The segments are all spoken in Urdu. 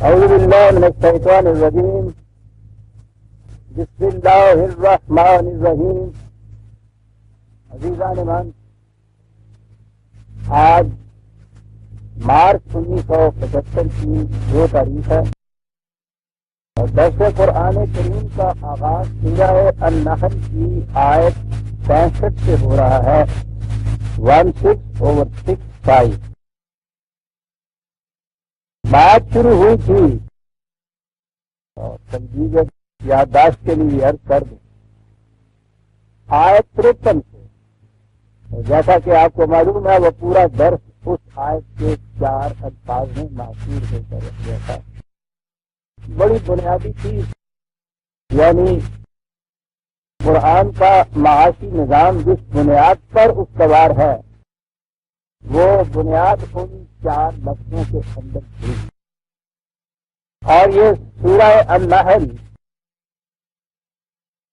اعوذ باللہ من الشیطان الرجیم بسم اللہ الرحمن الرحیم. عزیزان من، آج مارچ 1975 کی 2 تاریخ ہے اور درس قرآن کریم کا آغاز سورہ النحل کی آیت 65 سے ہو رہا ہے. 16/65 بات شروع ہوئی تھی اور تنقید یادداشت کے لیے عرض کر دوں آیت 53 سے، اور جیسا کہ آپ کو معلوم ہے وہ پورا درس اس آیت کے 4 الفاظ میں محصور ہو کر رکھ گیا تھا. بڑی بنیادی چیز، یعنی قرآن کا معاشی نظام جس بنیاد پر استوار ہے وہ بنیاد ان 4 لفظوں کے اندر تھی. اور یہ سورہ النحل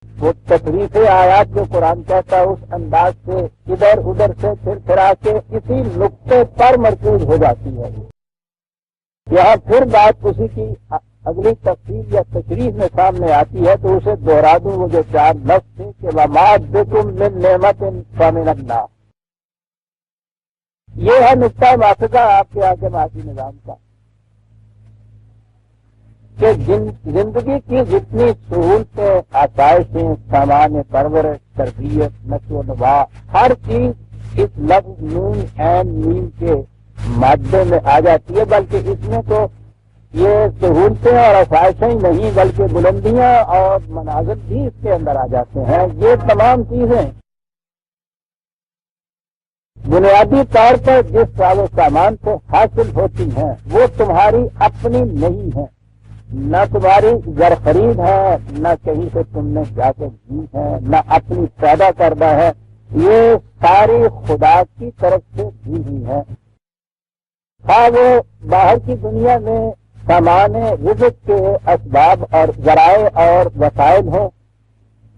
وہ تفریح آیات جو قرآن کہتا ہے اس انداز سے ادھر ادھر سے پھر پھرا کے اسی نقطے پر مرکوز ہو جاتی ہے. یہاں پھر بات اسی کی اگلی تفصیل یا تشریح میں سامنے آتی ہے تو اسے دوہرا دوں. وہ جو 4 لفظ تھے کہ وَمَا بِكُم مِّن نِّعْمَةٍ فَمِنَ اللَّهِ، یہ ہے نقطہ واقعہ آپ کے آگے معاشی نظام کا کہ زندگی کی جتنی سہولتیں، آسائشیں، سامان پرورش، تربیت، نشو و نما، ہر چیز اس لفظ نون عین میم کے مادے میں آ جاتی ہے. بلکہ اس میں تو یہ سہولتیں اور آسائشیں ہی نہیں بلکہ بلندیاں اور مناظر بھی اس کے اندر آ جاتے ہیں. یہ تمام چیزیں بنیادی طور پر جس ساز و سامان سے حاصل ہوتی ہیں وہ تمہاری اپنی نہیں ہے، نہ تمہاری زر خرید ہے، نہ کہیں سے تم نے جا کے دی ہے، نہ اپنی پیدا کردہ ہے. یہ ساری خدا کی طرف سے دی ہوئی ہے. ہاں وہ باہر کی دنیا میں سامان رزق کے اسباب اور ذرائع اور وسائل ہوں،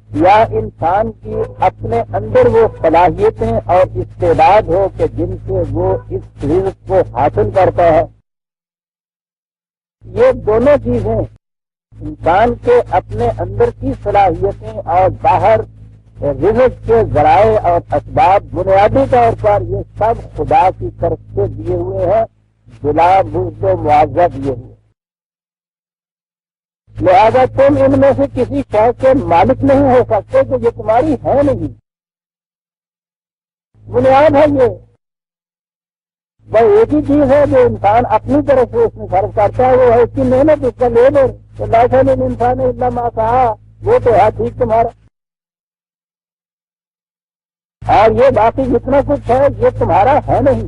یا انسان کی اپنے اندر وہ صلاحیتیں اور استعداد ہو کہ جن سے وہ اس رزق کو حاصل کرتا ہے. یہ دونوں چیزیں انسان کے اپنے اندر کی صلاحیتیں اور باہر رزق کے ذرائع اور اسباب بنیادی طور پر یہ سب خدا کی طرف سے دیے ہوئے ہیں، بلا بغض و معاوضہ دیے ہوئے. لہذا تم ان میں سے کسی شے کے مالک نہیں ہو سکتے کہ یہ تمہاری ہے نہیں. بنیاد ہے یہ. بس ایک ہی چیز ہے جو انسان اپنی طرف سے اس میں صرف کرتا ہے، وہ ہے اس کی محنت، اس کا لیبر. تو لاکھوں میں انسان الا ما سعی، وہ تو ہے ٹھیک تمہارا. اور یہ باقی جتنا کچھ ہے یہ تمہارا ہے نہیں.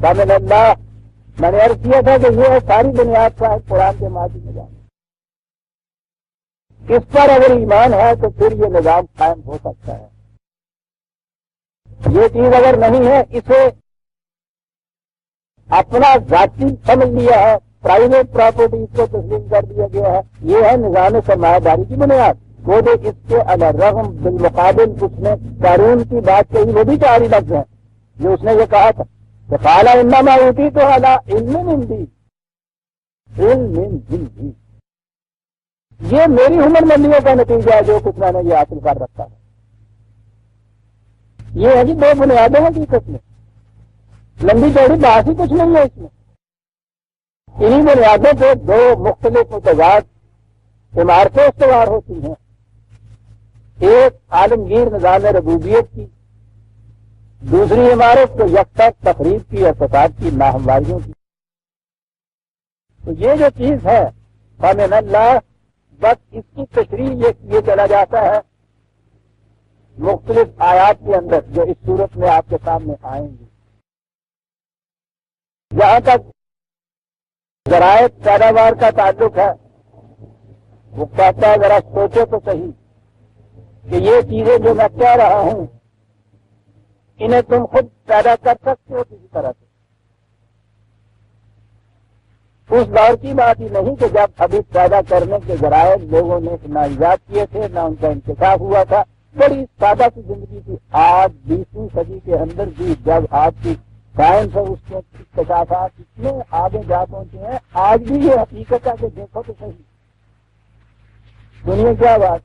فمن اللہ، میں نے عرض کیا تھا کہ یہ ہے ساری بنیاد کا ہے قرآن کے ماضی نظام. اس پر اگر ایمان ہے تو پھر یہ نظام قائم ہو سکتا ہے. یہ چیز اگر نہیں ہے، اسے اپنا ذاتی سمجھ لیا ہے، پرائیویٹ پراپرٹی کو تسلیم کر دیا گیا ہے. یہ ہے نظام سرمایہ داری کی بنیاد. وہ جو اس کے الرغم بالمقابل اس نے قانون کی بات کہی، وہ بھی 4 ہی لفظ ہیں جو اس نے یہ کہا تھا کہ قال انما اوتیت علی علم عندی، علم عندی. یہ میری ہنر مندیوں کا نتیجہ ہے جو کچھ میں نے یہ حاصل کر رکھا ہے. یہ ہے جی 2 بنیادیں ہیں حقیقت میں. لمبی چوڑی بات ہی کچھ نہیں ہے اس میں. انہی بنیادوں پہ 2 مختلف متضاد عمارتیں استوار ہوتی ہیں. ایک عالمگیر نظام ربوبیت کی، دوسری عمارت تو یکساں تقریب کی اور فساد کی، ناہمواریوں کی. تو یہ جو چیز ہے فمن اللہ، بس اس کی تشریح یہ چلا جاتا ہے مختلف آیات کے اندر جو اس صورت میں آپ کے سامنے آئیں گی. جہاں تک ذرائع پیداوار کا تعلق ہے، وہ کہتا ہے ذرا سوچو تو صحیح کہ یہ چیزیں جو میں کہہ رہا ہوں انہیں تم خود پیدا کر سکتے ہو کسی طرح سے. اس دور کی بات ہی نہیں کہ جب ابھی پیدا کرنے کے ذرائع لوگوں نے نہ ایجاد کیے تھے، نہ ان کا انکشاف ہوا تھا. بڑی سادہ سی زندگی تھی. آج 20ویں صدی کے اندر بھی جب آپ کی سائنس اور اس کے انکشافات اتنے آگے جا پہنچے ہیں، آج بھی یہ حقیقت ہے کہ دیکھو تو صحیح دنیا کیا بات،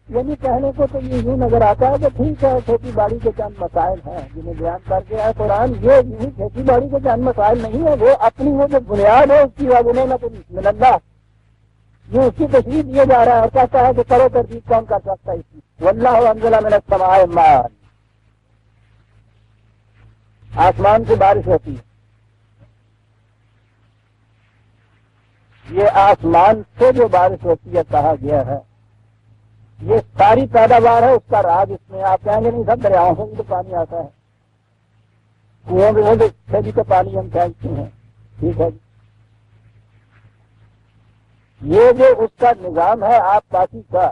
یعنی کہنے کو تو یہ یوں نظر آتا ہے کہ ٹھیک ہے کھیتی باڑی کے چند مسائل ہیں جنہیں بیان کر کے ہے قرآن، یہ کھیتی باڑی کے چند مسائل نہیں ہے، وہ اپنی وہ جو بنیاد ہے اس کی وجہ من اللہ، یہ اس کی تشریح دیے جا رہا ہے اور کہتا ہے کہ کرو تردید کون کر سکتا ہے اس کی، واللہ انزل من السماء ماء، آسمان سے بارش ہوتی ہے، یہ آسمان سے جو بارش ہوتی ہے کہا گیا ہے، یہ ساری پیداوار ہے اس کا راج اس میں، آپ کہیں گے نہیں سب دریاؤں سے بھی تو پانی آتا ہے، کنویں سے بھی تو پانی ہم پھینکتے ہیں، ٹھیک ہے جی، یہ جو اس کا نظام ہے آپ پاکی کا،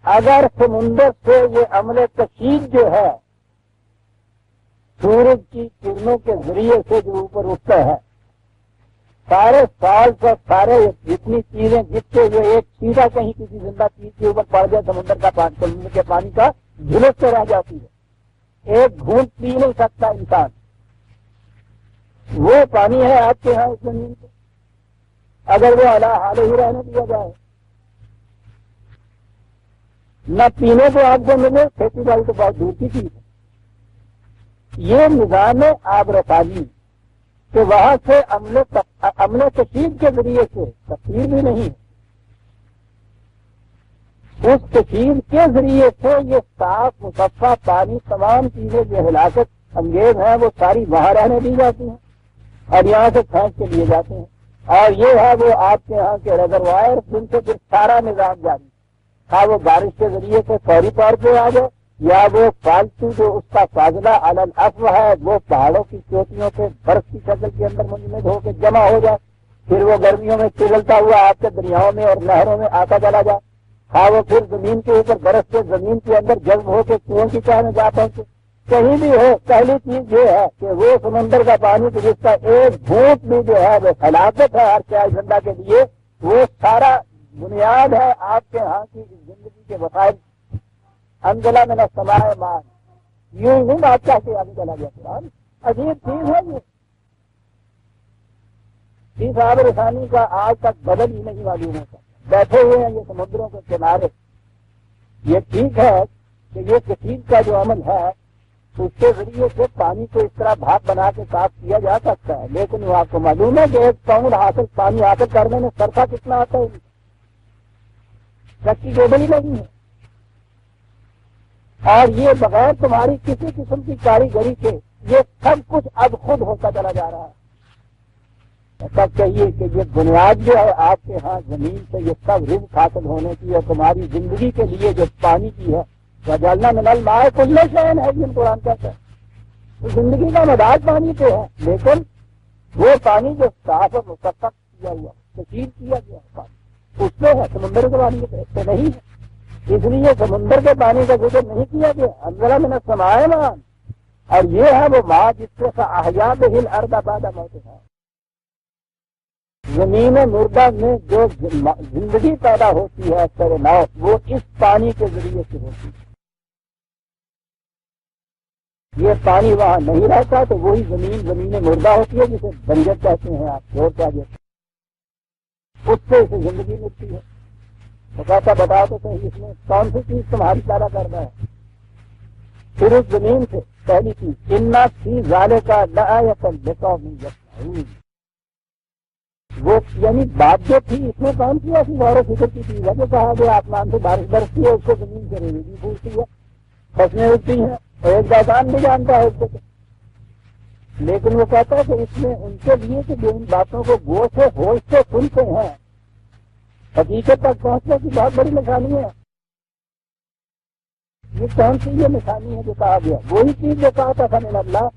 اگر سمندر سے یہ عمل کشید جو ہے سورج کی کرنوں کے ذریعے سے جو اوپر اٹھتا ہے، سارے سال کا سارے جتنی چیزیں جس سے یہ ایک چیزا کہیں کسی زندہ چیز کے اوپر پڑ جائے سمندر کا پانی، سمندر کے پانی کا جھلس سے رہ جاتی ہے، ایک گھونٹ پی نہیں سکتا انسان، وہ پانی ہے آپ کے ہاں اس زمین پہ، اگر وہ حال ہی رہنے دیا جائے، نہ پینے کو آپ کو ملے، کھیتی باڑی تو بہت دور کی چیز ہے، یہ نظام آب رسانی کہ وہاں سے عمل کشید کے ذریعے سے، تفسیر بھی نہیں، اس کشید کے ذریعے سے یہ صاف مصفا پانی تمام چیزیں جو ہلاکت انگیز ہیں وہ ساری وہاں رہنے دی جاتی ہیں اور یہاں سے کھینچ کے لیے جاتے ہیں، اور یہ ہے وہ آپ کے یہاں کے ریزروائر جن سے پھر سارا نظام جاری، ہاں وہ بارش کے ذریعے سے فوری طور پہ آ جائے، یا وہ فالتو جو اس کا فاضلہ علی الافو ہے وہ پہاڑوں کی چوٹیوں پہ برف کی شکل کے اندر منجمد ہو کے جمع ہو جائے، پھر وہ گرمیوں میں پگھلتا ہوا آپ کے دریاؤں میں اور نہروں میں آتا چلا جائے، ہاں وہ پھر زمین کے اوپر برف سے زمین کے اندر جذب ہو کے کنویں کی چاہ میں جا پہنچے، کہیں بھی ہو، پہلی چیز یہ ہے کہ وہ سمندر کا پانی تو جس کا ایک گھونٹ بھی جو ہے وہ ہلاکت ہے ہر شاید زندہ کے لیے، وہ سارا بنیاد ہے آپ کے ہاں کی زندگی کے وسائل، انزلہ من السماء ماء، یوں ہی بات کہہ کے آگے چلا گیا قرآن، عجیب چیز ہے یہ، اس آب رسانی کا آج تک بدل ہی نہیں معلوم ہوتا، بیٹھے ہوئے ہیں یہ سمندروں کے کنارے، یہ ٹھیک ہے کہ یہ کشید کا جو عمل ہے اس کے ذریعے سے پانی کو اس طرح بھاپ بنا کے صاف کیا جا سکتا ہے، لیکن وہ آپ کو معلوم ہے کہ ایک پاؤنڈ پانی حاصل کرنے میں صرفہ کتنا آتا ہے، چکی گوبل ہی نہیں ہے، اور یہ بغیر تمہاری کسی قسم کی کاریگری کے یہ سب کچھ اب خود ہوتا چلا جا رہا ہے، تب کہیے کہ یہ بنیاد جو ہے آپ کے ہاں زمین سے یہ سب رزق حاصل ہونے کی اور تمہاری زندگی کے لیے جو پانی کی ہے، وجعلنا من الماء کل شیء ہے، یہ قرآن کہتا ہے، تو زندگی کا مدار پانی پہ ہے، لیکن وہ پانی جو صاف اور مصفا کیا ہوا کشید کیا گیا پانی اس میں ہے، سمندر کے پانی سے نہیں ہے، اس لیے سمندر کے پانی کا ذکر نہیں کیا گیا، انزلہ من السماء ماء، اور یہ ہے وہ ماء جس سے احیا بہ الارض بعد موتہا، زمین مردہ میں جو زندگی پیدا ہوتی ہے سر نو وہ اس پانی کے ذریعے سے ہوتی ہے، یہ پانی وہاں نہیں رہتا تو وہی زمین مردہ ہوتی ہے جسے بنجر کہتے ہیں آپ اور کیا کہتے ہیں، اس سے اسے زندگی ملتی ہے، تو کہتا بتاؤ تو صحیح اس میں کون سی چیز تمہاری پیدا کرنا ہے، پھر اس زمین سے پہلی چیز انا فی ذالک لآیۃ لقوم یسمعون، وہ یعنی بات جو تھی اس میں کون سی ایسی غور و فکر کی چیز ہے جو کہا گیا آسمان سے بارش برستی ہے اس کو زمین سے ریڑھی بھی پھولتی ہے، فصلیں اگتی ہیں اور ایک داستان بھی جانتا ہے اس کو، لیکن وہ کہتا ہے کہ اس میں ان کے لیے کہ جو ان باتوں کو غور سے ہوش سے سنتے ہیں حقیقت تک پہنچنے کی بہت بڑی نشانی ہے، یہ کون سی یہ نشانی ہے جو کہا گیا، وہی چیز جو کہا تھا من اللہ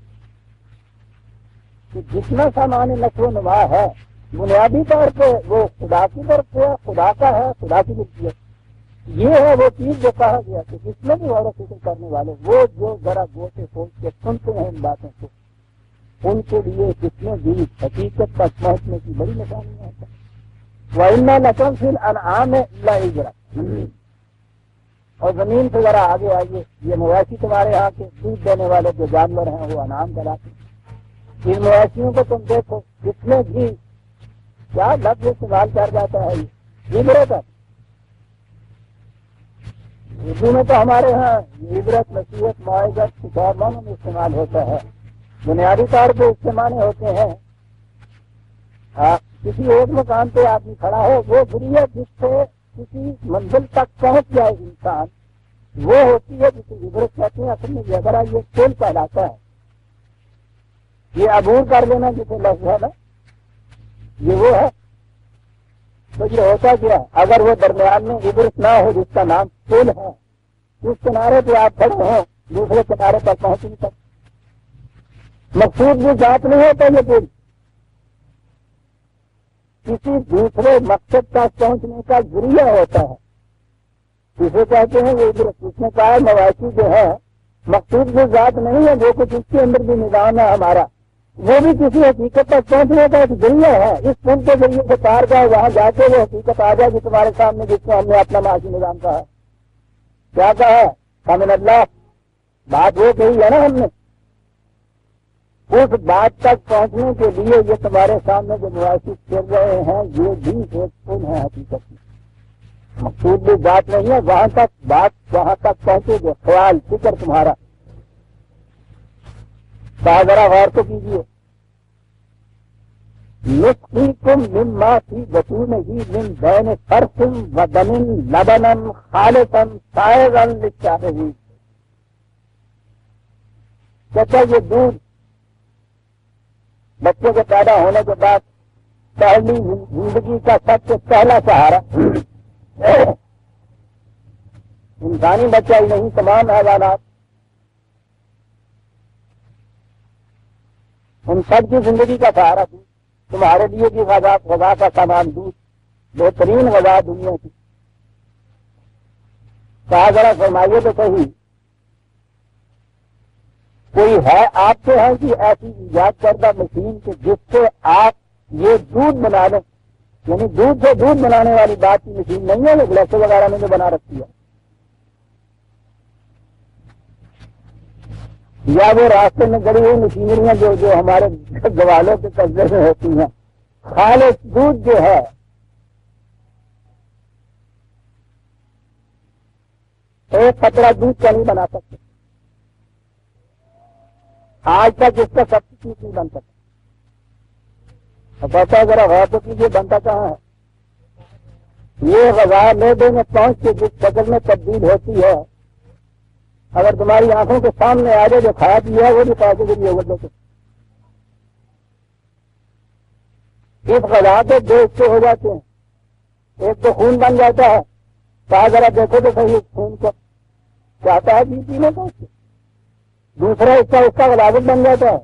کہ جتنا سامان نشو و نما ہے بنیادی طور پہ وہ خدا کی طرف سے خدا کا ہے، خدا کی ملکیت، یہ ہے وہ چیز جو کہا گیا کہ جس میں بھی غور و فکر کرنے والے وہ جو ذرا غور سے سوچ کے سنتے ہیں ان باتوں کو، ان کے لیے جس میں بھی حقیقت تک پہنچنے کی بڑی نشانی ہے، وَإِنَّا لَكُمْ فِي الْأَنْعَامِ لَعِبْرَةً، اور زمین سے ذرا آگے آئیے، یہ مویشی تمہارے ہاں کے دودھ دینے والے جو جانور ہیں وہ انعام کراتے ہیں، ان مویشیوں کو تم دیکھو، اس میں بھی کیا لفظ استعمال کر جاتا ہے، یہ عبرت ہے۔ اردو میں تو ہمارے ہاں عبرت، نصیحت، معاذت، کتاب معنوں میں استعمال ہوتا ہے، بنیادی طور پہ اس کے معنی ہوتے ہیں کسی ایک مقام پہ آدمی کھڑا ہے، وہ ذریعہ جس سے کسی منزل تک پہنچ جائے انسان، وہ ہوتی ہے جسے عبرت کہتے ہیں۔ اصل میں یہ ذرا یہ کھیل کہلاتا ہے، یہ عبور کر لینا جسے لفظ ہے نا، یہ وہ ہے۔ تو یہ ہوتا کیا، اگر وہ درمیان میں عبرت نہ ہو جس کا نام پل ہے، اس کنارے پہ آپ کھڑے ہوں دوسرے کنارے پر پہنچ نہیں سکتے، مقصود بھی ذات نہیں ہوتا یہ پل، کسی دوسرے مقصد تک پہنچنے کا ذریعہ ہوتا ہے، اسے کہتے ہیں وہ عبرت۔ اس نے کہا مواشی جو ہے مقصود بھی ذات نہیں ہے، جو کچھ اس کے اندر بھی نظام ہے ہمارا، وہ بھی کسی حقیقت تک پہنچنے کا ایک ذریعہ ہے۔ اس پل کے ذریعے سے پار جائے، وہاں جا کے وہ حقیقت آ جائے جو تمہارے سامنے، جس کو ہم نے اپنا معاشی نظام کہا ہے۔ کیا کہا ہے؟ کامن اللہ، بات وہ کہی ہے نا ہم نے، اس بات تک پہنچنے کے لیے یہ تمہارے سامنے جو معاشی کر رہے ہیں، یہ بھی ایک پل ہے حقیقت میں، مقصود بھی بات نہیں ہے، وہاں تک بات وہاں تک پہنچے گا، خیال فکر تمہارا۔ ذرا غور تو کیجیے، نسقیکم مما فی بطونہ من بین فرث و دم لبنا خالصا سائغا للشاربین۔ کہتا ہے یہ دودھ بچے کے پیدا ہونے کے بعد پہلی زندگی کا سب سے پہلا سہارا، انسانی بچہ ہی نہیں، تمام حیوانات، ان سب کی زندگی کا سہارا تھی۔ تمہارے لیے بھی غذا کا سامان دودھ، بہترین غذا دنیا کی۔ کہا ذرا فرمائیے تو صحیح، کوئی ہے آپ کے ہاں کی ایسی ایجاد کردہ مشین کہ جس سے آپ یہ دودھ بنا لیں، یعنی دودھ سے دودھ بنانے والی بات کی مشین نہیں ہے، وہ گلیسے وغیرہ میں جو بنا رکھتی ہے، یا وہ راستے میں گڑی ہوئی مشینریاں جو ہمارے گوالوں کے قبضے میں ہوتی ہیں۔ خالص دودھ جو ہے ایک قطرہ دودھ کا نہیں بنا سکتے، آج تک اس کا سبسٹیوٹ نہیں بن سکتا۔ کہتا ہے ذرا غور تو کیجیے، بنتا کہاں ہے؟ یہ غذا معدے میں پہنچ کے جس شکل میں تبدیل ہوتی ہے، اگر تمہاری آنکھوں کے سامنے آ جائے جو کھایا پیا ہے وہ بھی پیسے کے لیے ہوگا۔ اس غذا کے دو حصے ہو جاتے ہیں، ایک تو خون بن جاتا ہے، کہا ذرا دیکھو تو صحیح خون کو چاہتا ہے پینے کو، دوسرا حصہ اس کا غلاظت بن جاتا ہے۔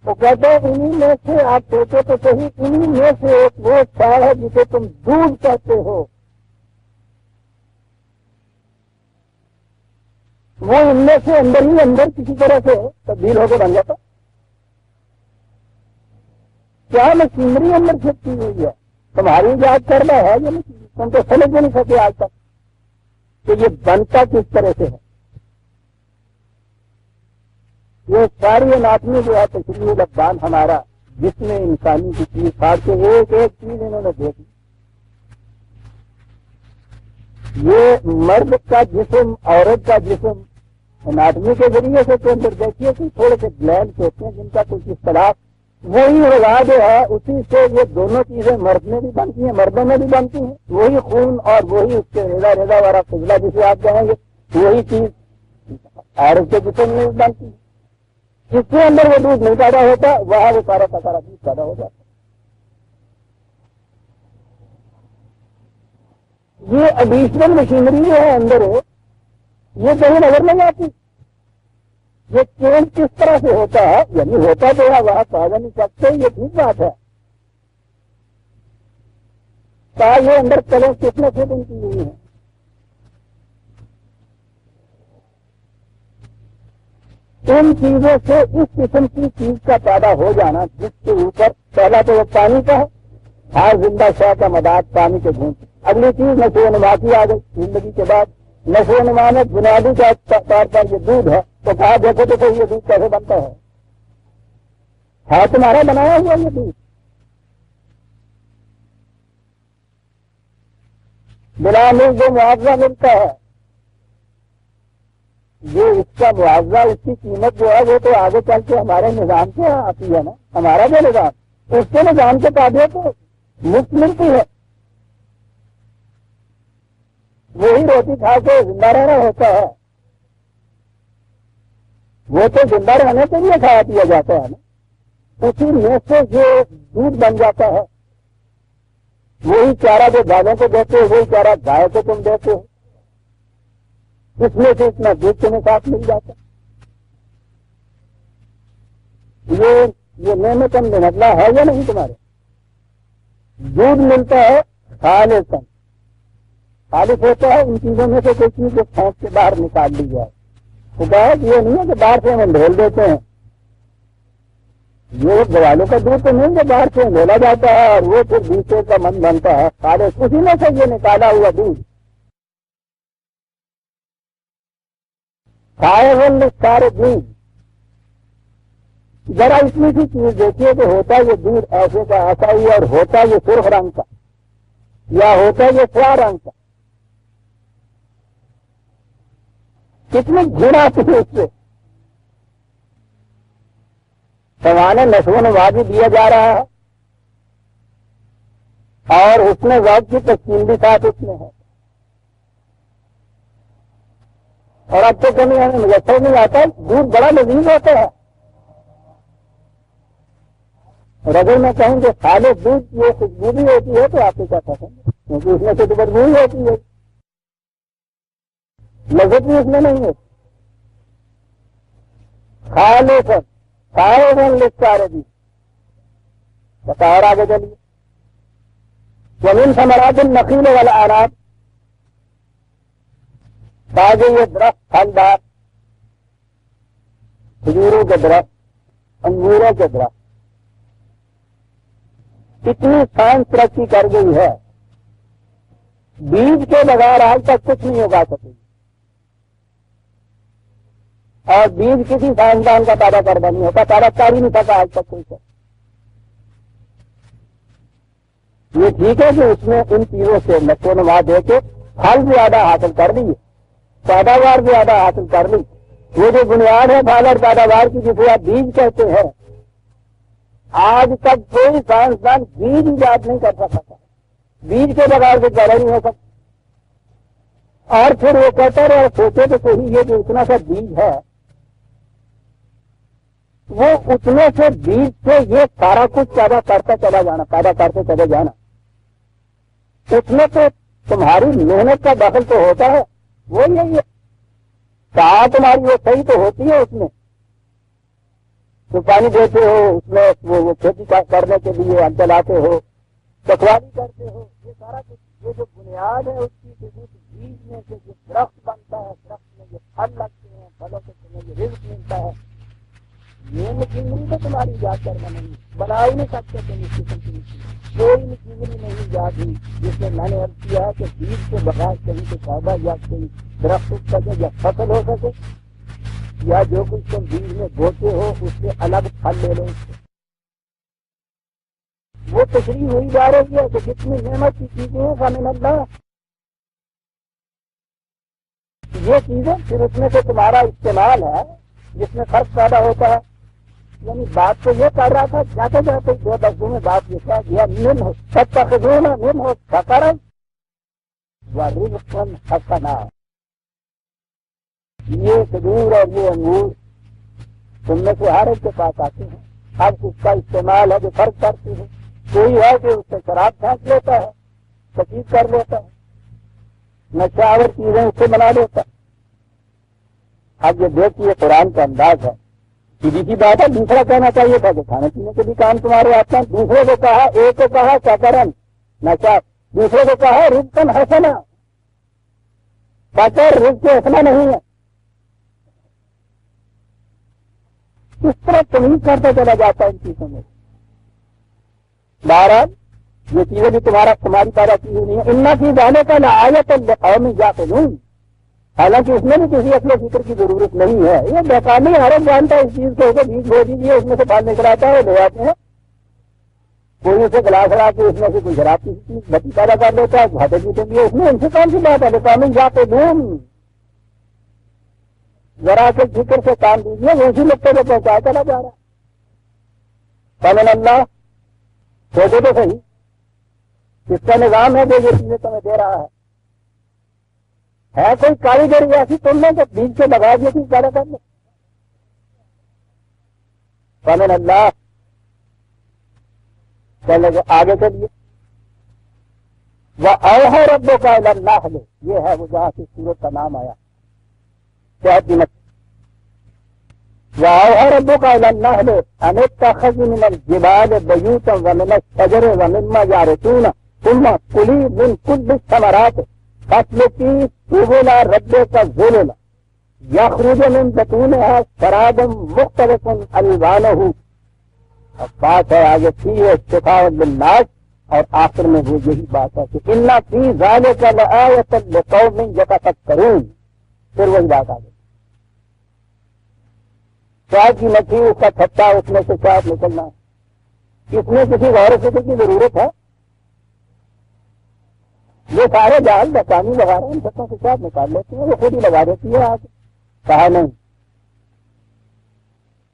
وہ کہتے ہیں انہیں میں سے آپ سوچو تو صحیح، انہیں میں سے ایک وہ چار ہے جسے تم دودھ کہتے ہو، وہ ان میں سے اندر ہی اندر کسی طرح سے تبدیل ہو کے بن جاتا۔ کیا مشینری اندر چھپتی ہوئی ہے، تمہاری یاد کرنا ہے یہ مشین، تم تو سمجھ بھی نہیں سکے آج تک کہ یہ بنتا کس طرح سے ہے۔ یہ ساری اناٹمی جو ہے تشریح الابدان ہمارا، جس میں انسانی کی چیز کھاڑ کے ایک ایک چیز انہوں نے دیکھی۔ یہ مرد کا جسم، عورت کا جسم، اناٹمی کے ذریعے سے تو اندر دیکھیے کہ تھوڑے سے گلینڈ ہوتے ہیں جن کا کچھ اختلاف، وہی غذا جو ہے اسی سے یہ دونوں چیزیں مرد میں بھی بنتی ہیں، مردوں میں بھی بنتی ہیں، وہی خون اور وہی اس کے ریزا ریزا والا فضلہ جسے آپ کہیں گے، وہی چیز عورت کے جسم میں بھی بنتی ہے۔ جس کے اندر وہ دودھ نہیں پیدا ہوتا وہاں وہ سارا کا سارا دودھ پیدا ہو جاتا۔ یہ ایڈیشنل مشینری جو ہے اندر یہ کہیں نظر نہیں آتی، یہ چینج کس طرح سے ہوتا ہے، یعنی ہوتا تو ہے وہاں کہا نہیں سکتے، یہ ٹھیک بات ہے۔ کہا یہ اندر کلر کتنے فٹنگ کی ہوئی ہیں، ان چیزوں سے اس قسم کی چیز کا پیدا ہو جانا جس کے اوپر پہلا تو وہ پانی کا ہے، ہر زندہ شے کا مداد پانی کے گھوم، اگلی چیز نشو و نما کی آ گئی زندگی کے بعد، نشو و نما میں بنیادی طور پر یہ دودھ ہے، تو کہا دیکھو تو یہ دودھ کیسے بنتا ہے تمہارا بنایا ہوا یہ دودھ؟ بلا مل جو معاوضہ ملتا ہے، جو اس کا معاوضہ، اس کی قیمت جو ہے وہ تو آگے چل کے ہمارے نظام سے آتی ہے نا، ہمارا جو نظام اس کے نظام کے تابع تو مفت ملتی ہے، وہی روٹی کھا کے زندہ رہنا ہوتا ہے، وہ تو زندہ رہنے کے لیے کھایا پیا جاتا ہے نا، اسی میں سے جو دودھ بن جاتا ہے وہی چارہ جو گالوں کو دیتے ہو، وہی چارہ گائے کو تم دیتے ہو، اس میں سے اتنا دودھ تمہیں ساتھ مل جاتا ہے۔ یہ نعمت نمٹنا ہے یا نہیں تمہارے؟ دودھ ملتا ہے خالص، خالص ہوتا ہے ان چیزوں میں سے کوئی چیز جو پھینک کے باہر نکال لی جائے، شکایت یہ نہیں ہے کہ باہر سے ہم ڈھول دیتے ہیں، یہ گوالوں کا دودھ تو نہیں جو باہر سے ڈھولا جاتا ہے اور وہ پھر دوسرے کا من بنتا ہے، خالص اسی میں سے یہ نکالا ہوا دودھ سارے دودھ۔ ذرا اتنی سی چیز دیکھیے کہ ہوتا یہ دودھ ایسے کا ایسا ہی اور ہوتا یہ سرخ رنگ کا یا ہوتا یہ سیاہ رنگ کا، کتنی گھڑا تھی اس سے، سوانے نشو و نما بھی دیا جا رہا ہے اور اس میں وقت کی تقسیم بھی ساتھ اس میں ہے، اور اب تو کمی ہمیں میسر نہیں آتا، دودھ بڑا لذیذ ہوتا ہے، اور اگر میں کہوں کہ خالص دودھ یہ خوشبو بھی ہوتی ہے تو آپ کو کیا پسند ہے، کیونکہ اس میں سے تو بدبو ہی ہوتی ہے، لذت بھی اس میں نہیں ہوتی، خالص سارے بھی بتا، اور آگے چلیے، ومن ثمرات النخیل والعناب، تاکہ یہ درخت پھلدار، کھجوروں کے درخت، انگوروں کے درخت، اتنی سائنس ترقی کر گئی ہے، بیج کے بغیر آج تک کچھ نہیں اگا سکے، اور بیج کسی سائنسدان کا پیدا کردہ نہیں ہوتا، پیدا کر ہی نہیں سکا آج تک کوئی سے۔ یہ ٹھیک ہے کہ اس میں ان چیزوں سے نشو و نما دے کے پھل زیادہ حاصل کر لیے، پیداوار زیادہ حاصل کر لی، وہ جو بنیاد ہے پھل اور پیداوار کی جسے آپ بیج کہتے ہیں، آج تک کوئی سائنسدان بیج ایجاد نہیں کر سکتا، بیج کے بغیر کوئی پیدا نہیں ہو سکتا، اور پھر وہ کہتا رہے سوچے تو صحیح، یہ جو اتنا سا بیج ہے وہ اتنے سے بیج سے یہ سارا کچھ پیدا کرتا چلا جانا، پیدا کرتے چلے جانا، اس میں تو تمہاری محنت کا دخل تو ہوتا ہے، وہ یہی ہے، کہاں تمہاری وہ صحیح تو ہوتی ہے، اس میں تو پانی دیتے ہو، اس میں وہ کھیتی کرنے کے لیے ہل چلاتے ہو، رکھوالی کرتے ہو، یہ سارا کچھ، یہ جو بنیاد ہے اس کی بیج میں سے جو درخت بنتا ہے، درخت میں جو پھل لگتے ہیں، پھلوں سے تمہیں یہ رزق ملتا ہے، یہ مشینری تو تمہاری ایجاد کرنا نہیں، بنا ہی نہیں سکتے تم اس قسم کی مشین، کوئی مشینری نہیں ایجاد ہوئی جس میں میں نے عرض کیا ہے کہ بیج کے بغیر کہیں سے پودا یا کوئی درخت اگ سکے یا فصل ہو سکے، یا جو کچھ تم بیج میں بوتے ہو اس سے الگ پھل لے لو، وہ تشریح ہوئی جا رہی ہے کہ جتنی نعمت کی چیزیں ہیں فمن اللہ، یہ چیزیں پھر اس میں سے تمہارا استعمال ہے جس میں فرق پیدا ہوتا ہے، یعنی بات تو یہ کر رہا تھا، جاتے جاتے دو لفظوں میں بات یہ کہہ دیا، من ہو سب کا خزون ہے، من ہو سکرم ورزقا حسنا، یہ کھجور اور یہ انگور تم میں سے ہر ایک کے پاس آتے ہیں، اب اس کا استعمال ہے جو فرق کرتی ہے، کوئی ہے کہ اس سے شراب پھینک لیتا ہے، تقید کر لیتا ہے، نشاور چیزیں اس سے بنا لیتا ہے۔ اب یہ دیکھیے قرآن کا انداز ہے، سیدھی سی بات ہے، دوسرا کہنا چاہیے تھا کہ کھانے پینے کے بھی کام تمہارے آتے ہیں، دوسرے کو کہا، ایک کو کہا شکرن نشا، دوسرے کو کہا رزقا حسنا، شکر رزق حسنا نہیں ہے، اس طرح تمیز کرتا چلا جاتا ہے ان چیزوں میں۔ بہرحال یہ چیزیں بھی تمہاری پیدا کی ہوئی نہیں ہے، ان فی ذالک لآیۃ لقوم یعقلون، حالانکہ اس میں بھی کسی اصل و فکر کی ضرورت نہیں ہے. یہ بیکانی عرب جانتا ہے اس چیز کو بیج بو دیجیے, اس میں سے پانی نکل آتا ہے, لے آتے ہیں. کوئی اسے گلاس ہڑا کے اس میں سے کوئی شراب کی چیز بتی پیدا کر دیتا ہے, گھاٹے پیتے بھی اس میں ان سے کون سی بات ہے. بیکانی جاتے دھوم ذرا سے فکر سے کام دیجیے, وہ اسی نقطے پہ پہنچا چلا جا رہا ہے. کامن اللہ سوچو تو صحیح, کس کا نظام ہے جو یہ چیزیں تمہیں دے رہا ہے کوئی کاریگری ایسی تم نے کہ بیج سے لگا دیا چیز پیدا کر لیں. کامن اللہ چلے گا آگے چلیے. وہ اوحى ربك الى النحل, یہ ہے وہ جہاں سے سورت کا نام آیا. وَأَوْحَىٰ رَبُّكَ إِلَى النَّحْلِ أَنِ اتَّخِذِي مِنَ الْجِبَالِ بُيُوتًا وَمِنَ الشَّجَرِ وَمِمَّا يَعْرِشُونَ ثُمَّ كُلِي مِنْ كُلِّ الثَّمَرَاتِ فَاسْلُكِي سُبُلَ رَبِّكَ ذُلُلًا يَخْرُجُ مِنْ بُطُونِهَا شَرَابٌ مُخْتَلِفٌ أَلْوَانُهُ. اب بات ہے آگے تھی شفاء للناس, اور آخر میں وہ یہی بات ہے کہ إِنَّ فِي ذَلِكَ لَآيَةً لِقَوْمٍ يَتَفَكَّرُونَ. پھر وہی بات آ گئی. شاید کی مچھلی اس کا چھٹا اس میں سے شاید نکلنا ہے, اس میں کسی غور و فکر کی ضرورت ہے. یہ سارے جال بچانی لگا رہے ہیں, ان چھٹوں سے شاید نکال لیتے ہیں, وہ خود ہی لگا دیتی ہے. آج کہا نہیں,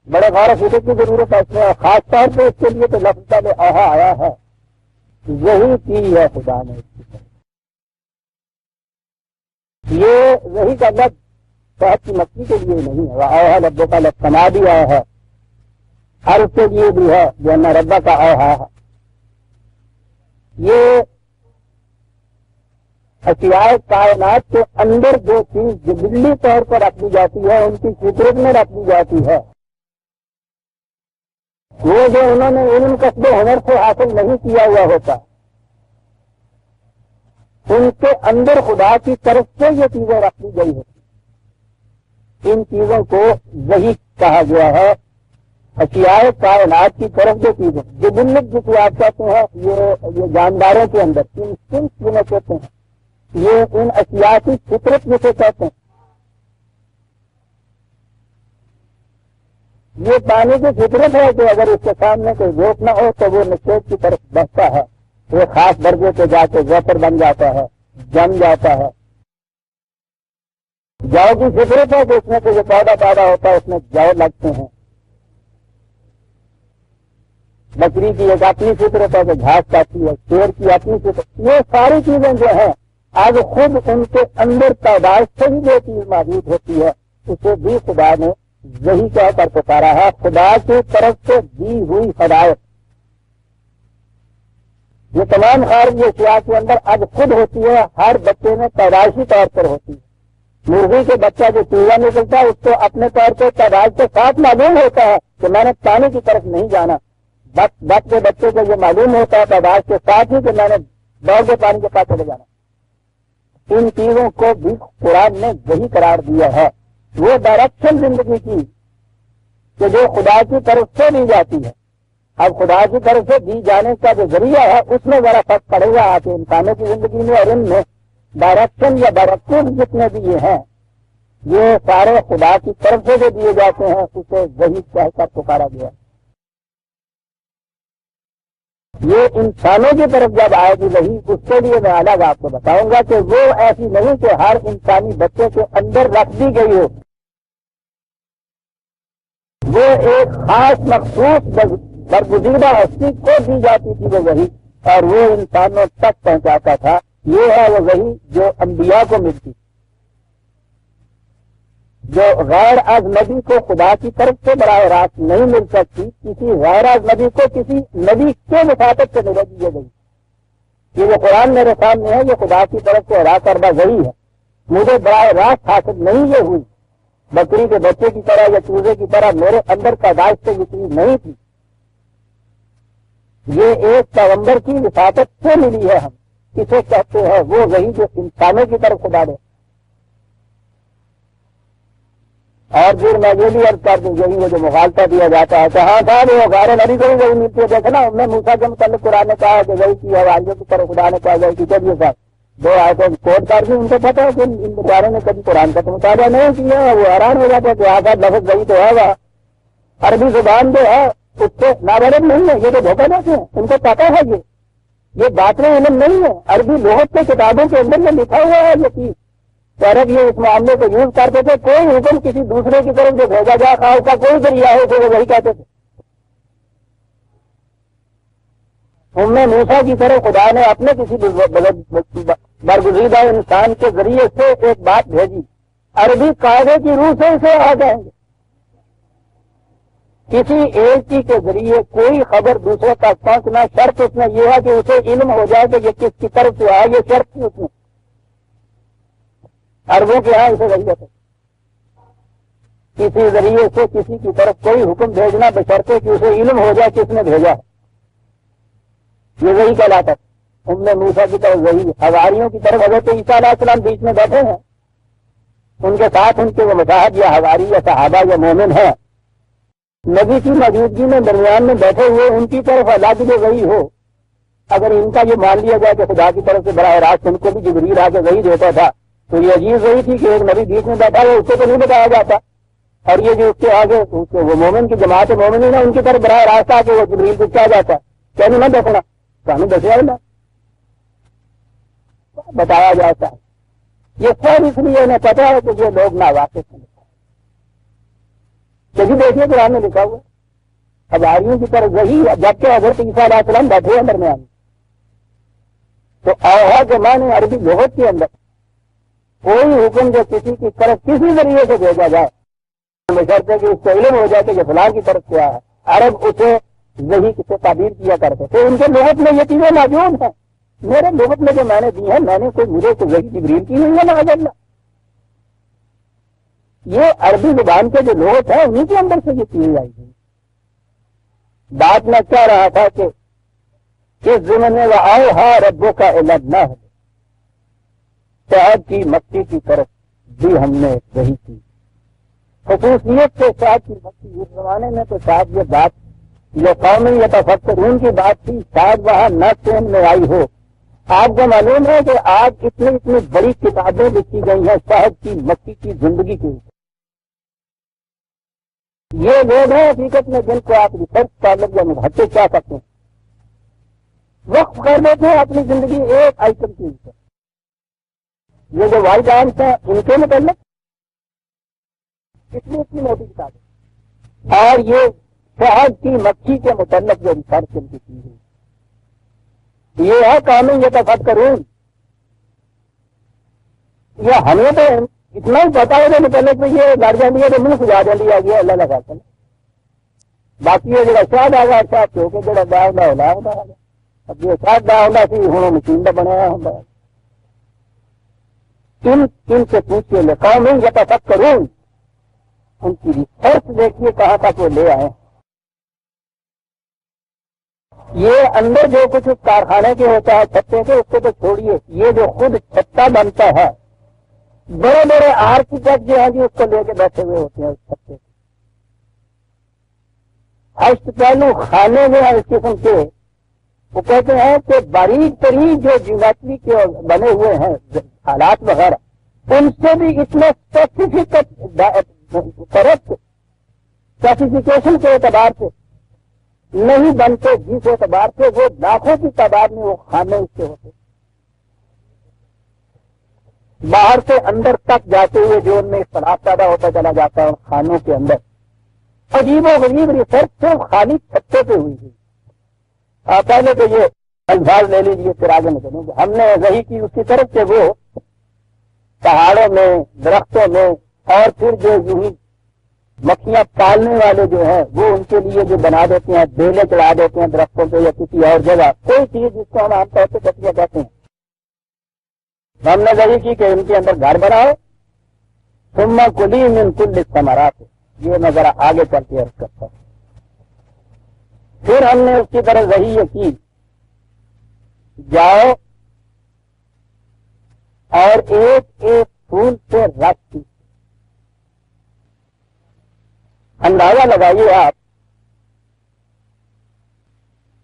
بڑے غور و فکر کی ضرورت ہے اس میں, اور خاص طور پہ اس کے لیے تو لفظ پہلے اوحا آیا ہے. یہی کی ہے خدا نے اس کی طرف. یہ وہی کا لفظ صحت کی مچھلی کے لیے نہیں ہے. اوحا ربوں کا لفظ سما بھی آیا ہے, ہر اس کے لیے بھی ہے جو نہ ربا کا اوحا ہے. یہ اشیاء کائنات کے اندر جو چیز جبلی طور پر رکھ دی جاتی ہے, ان کی فطرت میں رکھ دی جاتی ہے, وہ جو انہوں نے علم کسب و ہنر سے حاصل نہیں کیا ہوا ہوتا, ان کے اندر خدا کی طرف سے یہ چیزیں رکھ دی گئی ہوتی. ان چیزوں کو وحی کہا گیا ہے. اشیاء کائنات کی طرف جو چیزیں جبلت جسے آپ کہتے ہیں, یہ جانداروں کے اندر انسٹنکٹ جنہیں کہتے ہیں, یہ ان اشیاء کی فطرت جسے کہتے ہیں. یہ پانی کی فطرت ہے کہ اگر اس کے سامنے کوئی روک نہ ہو تو وہ نشیب کی طرف بڑھتا ہے, وہ خاص درجے پہ جا کے زیفر بن جاتا ہے, جم جاتا ہے. جو کی فطرت ہے کہ اس میں سے جو پودا پیدا ہوتا ہے اس میں جو لگتے ہیں. بکری کی ایک اپنی فطرت ہے کہ گھاس کھاتی ہے, شیر کی اپنی فطرت. یہ ساری چیزیں جو ہیں آج خود ان کے اندر پیدائش سے ہی جو چیز موجود ہوتی ہے, اسے بھی خدا نے وہی کہہ کر پکارا ہے, خدا کی طرف سے دی ہوئی ہدایت. یہ تمام خارجی اشیاء کے اندر اب خود ہوتی ہے, ہر بچے میں پیدائشی طور پر ہوتی ہے. مرغی کے بچہ جو چوہا نکلتا ہے اس کو اپنے طور پہ پیدائش کے ساتھ معلوم ہوتا ہے کہ میں نے پانی کی طرف نہیں جانا. بچ کے بچے کو یہ معلوم ہوتا ہے پیدائش کے ساتھ ہی کہ میں نے دوڑ کے پانی کے پاس چلے جانا. ان چیزوں کو بھی قرآن نے وہی قرار دیا ہے. وہ ڈائریکشن زندگی کی کہ جو خدا کی طرف سے دی جاتی ہے. اب خدا کی طرف سے دی جانے کا جو ذریعہ ہے اس میں ذرا فرق پڑے گا کہ انسانوں کی زندگی میں اور ان میں ڈائریکشن یا ڈائریکٹو جتنے بھی یہ ہیں یہ سارے خدا کی طرف سے جو دیے جاتے ہیں اسے وہی کہہ کر پکارا گیا. یہ انسانوں کی طرف جب آئے گی وہی, اس کے لیے میں الگ آپ کو بتاؤں گا کہ وہ ایسی نہیں کہ ہر انسانی بچے کے اندر رکھ دی گئی ہو. وہ ایک خاص مخصوص برگزیدہ ہستی کو دی جاتی تھی وہ وہی, اور وہ انسانوں تک پہنچاتا تھا. یہ ہے وہ وہی جو انبیاء کو ملتی, جو غیر اجنبی کو خدا کی طرف سے براہ راست نہیں مل سکتی. کسی غیر اجنبی کو کسی نبی کے مخاطب سے ملے گی یہ وہی. یہ جو قرآن میرے سامنے ہے یہ خدا کی طرف سے ادا کردہ وہی ہے. مجھے براہ راست حاصل نہیں یہ ہوئی, بکری کے بچے کی طرح یا چوزے کی طرح میرے اندر پیدائش سے یہ چیز نہیں تھی. یہ ایک پیغمبر کی وساطت سے ملی ہے. ہم کسے کہتے ہیں وہ وہی جو انسانوں کی طرف خدا دے. اور پھر میں یہ بھی عرض کر دوں, یہی وہ جو مغالطہ دیا جاتا ہے کہ ہاں صاحب وہ غیر نبی کو بھی وہی ملتی ہے. دیکھنا ہم نے موسیٰ کے متعلق قرآن نے کہا ہے کہ وہی کی حواریوں کی طرف خدا نے کہا وہی کی. چلیے صاحب دو آیتیں کوٹ کر دی، ان کو پتا ہے کہ ان بیچاروں نے کبھی قرآن کا تو مطالعہ نہیں کیا، وہ حیران ہو جاتا ہے کہ آزاد لفظ وہی تو ہے، وہ عربی زبان جو ہے اس سے نابلد نہیں ہے، یہ تو دھوکہ دیتے ہیں، ان کو پتا ہے یہ باتیں علم نہیں ہے، عربی لغت کے کتابوں کے اندر میں لکھا ہوا ہے یہ چیز، تو عرب یہ اس معاملے کو یوز کرتے تھے، کوئی حکم کسی دوسرے کی طرف جو بھیجا جائے خواہ اس کا کوئی ذریعہ ہو تو وہ وہی کہتے تھے۔ موسیٰ کی طرح خدا نے اپنے کسی برگزیدہ انسان کے ذریعے سے ایک بات بھیجی، عربی قاعدے کی روح سے اسے آ جائیں گے۔ کسی ایک ہی کے ذریعے کوئی خبر دوسرے تک پہنچنا، شرط اس میں یہ ہے کہ اسے علم ہو جائے کہ یہ کس کی طرف سے آئے، یہ شرط تھی اس میں، عربوں کے یہاں اسے ضرورت ہے کسی ذریعے سے کسی کی طرف کوئی حکم بھیجنا بشرطے کہ اسے علم ہو جائے کس نے بھیجا ہے، یہ وہی کہلاتا ہے۔ موسیٰ کی طرف وہی، حواریوں کی طرف حضرت عیسیٰ علیہ السلام بیچ میں بیٹھے ہیں، ان کے ساتھ ان کے وہ مصاحب یا حواری یا صحابہ یا مومن ہیں، نبی کی موجودگی میں درمیان میں بیٹھے ہوئے ان کی طرف الگ جو وہی ہو، اگر ان کا یہ مان لیا جائے کہ خدا کی طرف سے براہ راست ان کو بھی جبریل آ کے وہی دیتا تھا، تو یہ عجیب وہی تھی کہ ایک نبی بیچ میں بیٹھا ہوا اس کو تو نہیں بتایا جاتا، اور یہ جو اس کے آگے وہ مومن کی جماعت مومن ہے ان کی طرف براہ راست آ کے وہ جبریل کو کیا جاتا ہے، کہنے نہ دیکھنا کہانی دسیا نہ بتایا جاتا ہے، یہ سب اس لیے انہیں پتا ہے کہ یہ لوگ ناواقف ہیں۔ جبھی دیکھیے قرآن میں لکھا ہوا حواریوں کی طرف وہی، جبکہ حضرت عیسیٰ علیہ السلام بیٹھے ہیں درمیان میں، تو اوہا کے معنی عربی لغت کے اندر کوئی حکم جو کسی کی طرف کسی ذریعے سے بھیجا جائے بشرطے کہ اس کو علم ہو جائے کہ یہ فلاں کی طرف کیا ہے، عرب اسے وہی سے تعبیر کیا کرتے تھے، ان کے لغت میں یہ چیزیں موجود ہیں، میرے لغت میں جو میں نے دی ہیں میں نے مجھے تو وہی جبریل کی ہوئی ہے نا، یہ عربی زبان کے جو لغت ہیں انہیں کے اندر سے یہ چیزیں آئی ہیں۔ بات میں کہہ رہا تھا کہ اس زمانے میں اوحا ربوں کا علم نہ ہے، شہد کی مکھی کی طرف بھی ہم نے وہی کی، خصوصیت سے شہد کی مکھی اس زمانے میں تو شاید یہ بات جو قومی یا تفکرون کی بات تھی شاید وہاں نہ سین میں آئی ہو۔ آپ کو معلوم ہے کہ آج اتنی بڑی کتابیں لکھی گئی ہیں شہد کی مکھی کی زندگی کے اوپر، یہ لوگ ہیں حقیقت میں جن کو آپ ریسرچ طالب یا مبحث کہہ سکتے ہیں، وقف کر دیتے ہیں اپنی زندگی ایک آئٹم کے اوپر۔ یہ جو وائٹ آرمس ہیں ان کے متعلق اتنی موٹی کتاب ہے، اور یہ شہد کی مکھی کے متعلق جو ریسرچ ان کی چیز ہے یہ ہے قانون یہ تفکرون، یہ ہمیں تو اتنا ہی پتا ہے کہ متعلق میں یہ لڑ جاتی ہے تو منہ سجا دیا گیا اللہ لگا کر، باقی یہ جڑا شاید آ گیا شاید ہو کے جڑا دا ہوتا ہلا ہوتا ہے، اب یہ شاید دا ہوتا سی ہوں مشین کا بنایا ہوتا ہے۔ ان سے پوچھیے لے قانون یہ تفکرون، ان کی ریسرچ دیکھیے کہاں تک وہ لے آئے۔ یہ اندر جو کچھ کارخانے کے ہوتا ہے چھتے کے اس کو تو چھوڑیے، یہ جو خود چھتا بنتا ہے بڑے بڑے آرکیٹیکٹ جو ہیں جی اس کو لے کے بیٹھے ہوئے ہوتے ہیں اس چھتے، ہشت پہلو خانے جو ہیں اس قسم کے، وہ کہتے ہیں کہ باریک ترین جو جیومیٹری کے بنے ہوئے ہیں حالات وغیرہ ان سے بھی اتنے اسپیسیفک اسپیسیفکیشن کے اعتبار سے نہیں بنتے، جس اعتبار سے وہ لاکھوں کی تعداد میں وہ خانے اس کے ہوتے، باہر سے اندر تک جاتے ہوئے جو ان میں اختلاف پیدا ہوتا چلا جاتا ہے ان خانوں کے اندر۔ عجیب و غریب ریسرچ صرف خالی چھتے پہ ہوئی تھی۔ پہلے تو یہ الفاظ لے لیجیے پھر آگے میں چلیں گے۔ ہم نے وہی کی اس کی طرف سے وہ پہاڑوں میں درختوں میں اور پھر جو یوں مکھیاں پالنے والے جو ہیں وہ ان کے لیے جو بنا دیتے ہیں بیلے چڑھا دیتے ہیں درختوں پہ یا کسی اور جگہ، کوئی چیز جس کو ہم عام طور پہ کٹیا کہتے ہیں، ہم نے وہی کی کہ ان کے اندر گھر بناؤ، ثم کلی من کل الثمرات، یہ میں ذرا آگے چل کے عرض کرتا ہوں۔ پھر ہم نے اس کی طرف وہی یہ کی جاؤ اور ایک ایک پھول سے رس کی، اندازہ لگائیے آپ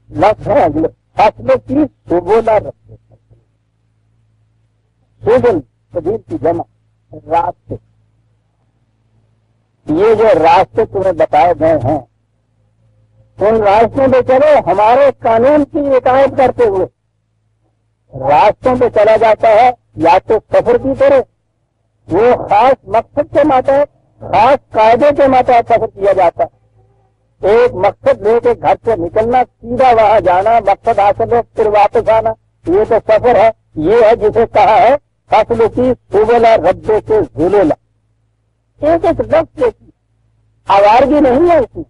لفظ ہے اگلے فصلوں کی سبولا رکھتے، سبل، سبیل کی جمع راستے، یہ جو راستے تمہیں بتائے گئے ہیں ان راستوں پہ چلو ہمارے قانون کی اطاعت کرتے ہوئے۔ راستوں پہ چلا جاتا ہے یا تو سفر کی طرح، وہ خاص مقصد کے ماتحت خاص قاعدے کے ماتحت سفر کیا جاتا ہے۔ ایک مقصد لے کے گھر سے نکلنا، سیدھا وہاں جانا، مقصد حاصل ہو پھر واپس آنا، یہ تو سفر ہے۔ یہ ہے جسے کہا ہے فصل کی سبلا ربے کے ذلیلا، ایک ایک لفظ کی آوارگی نہیں ہے اس میں۔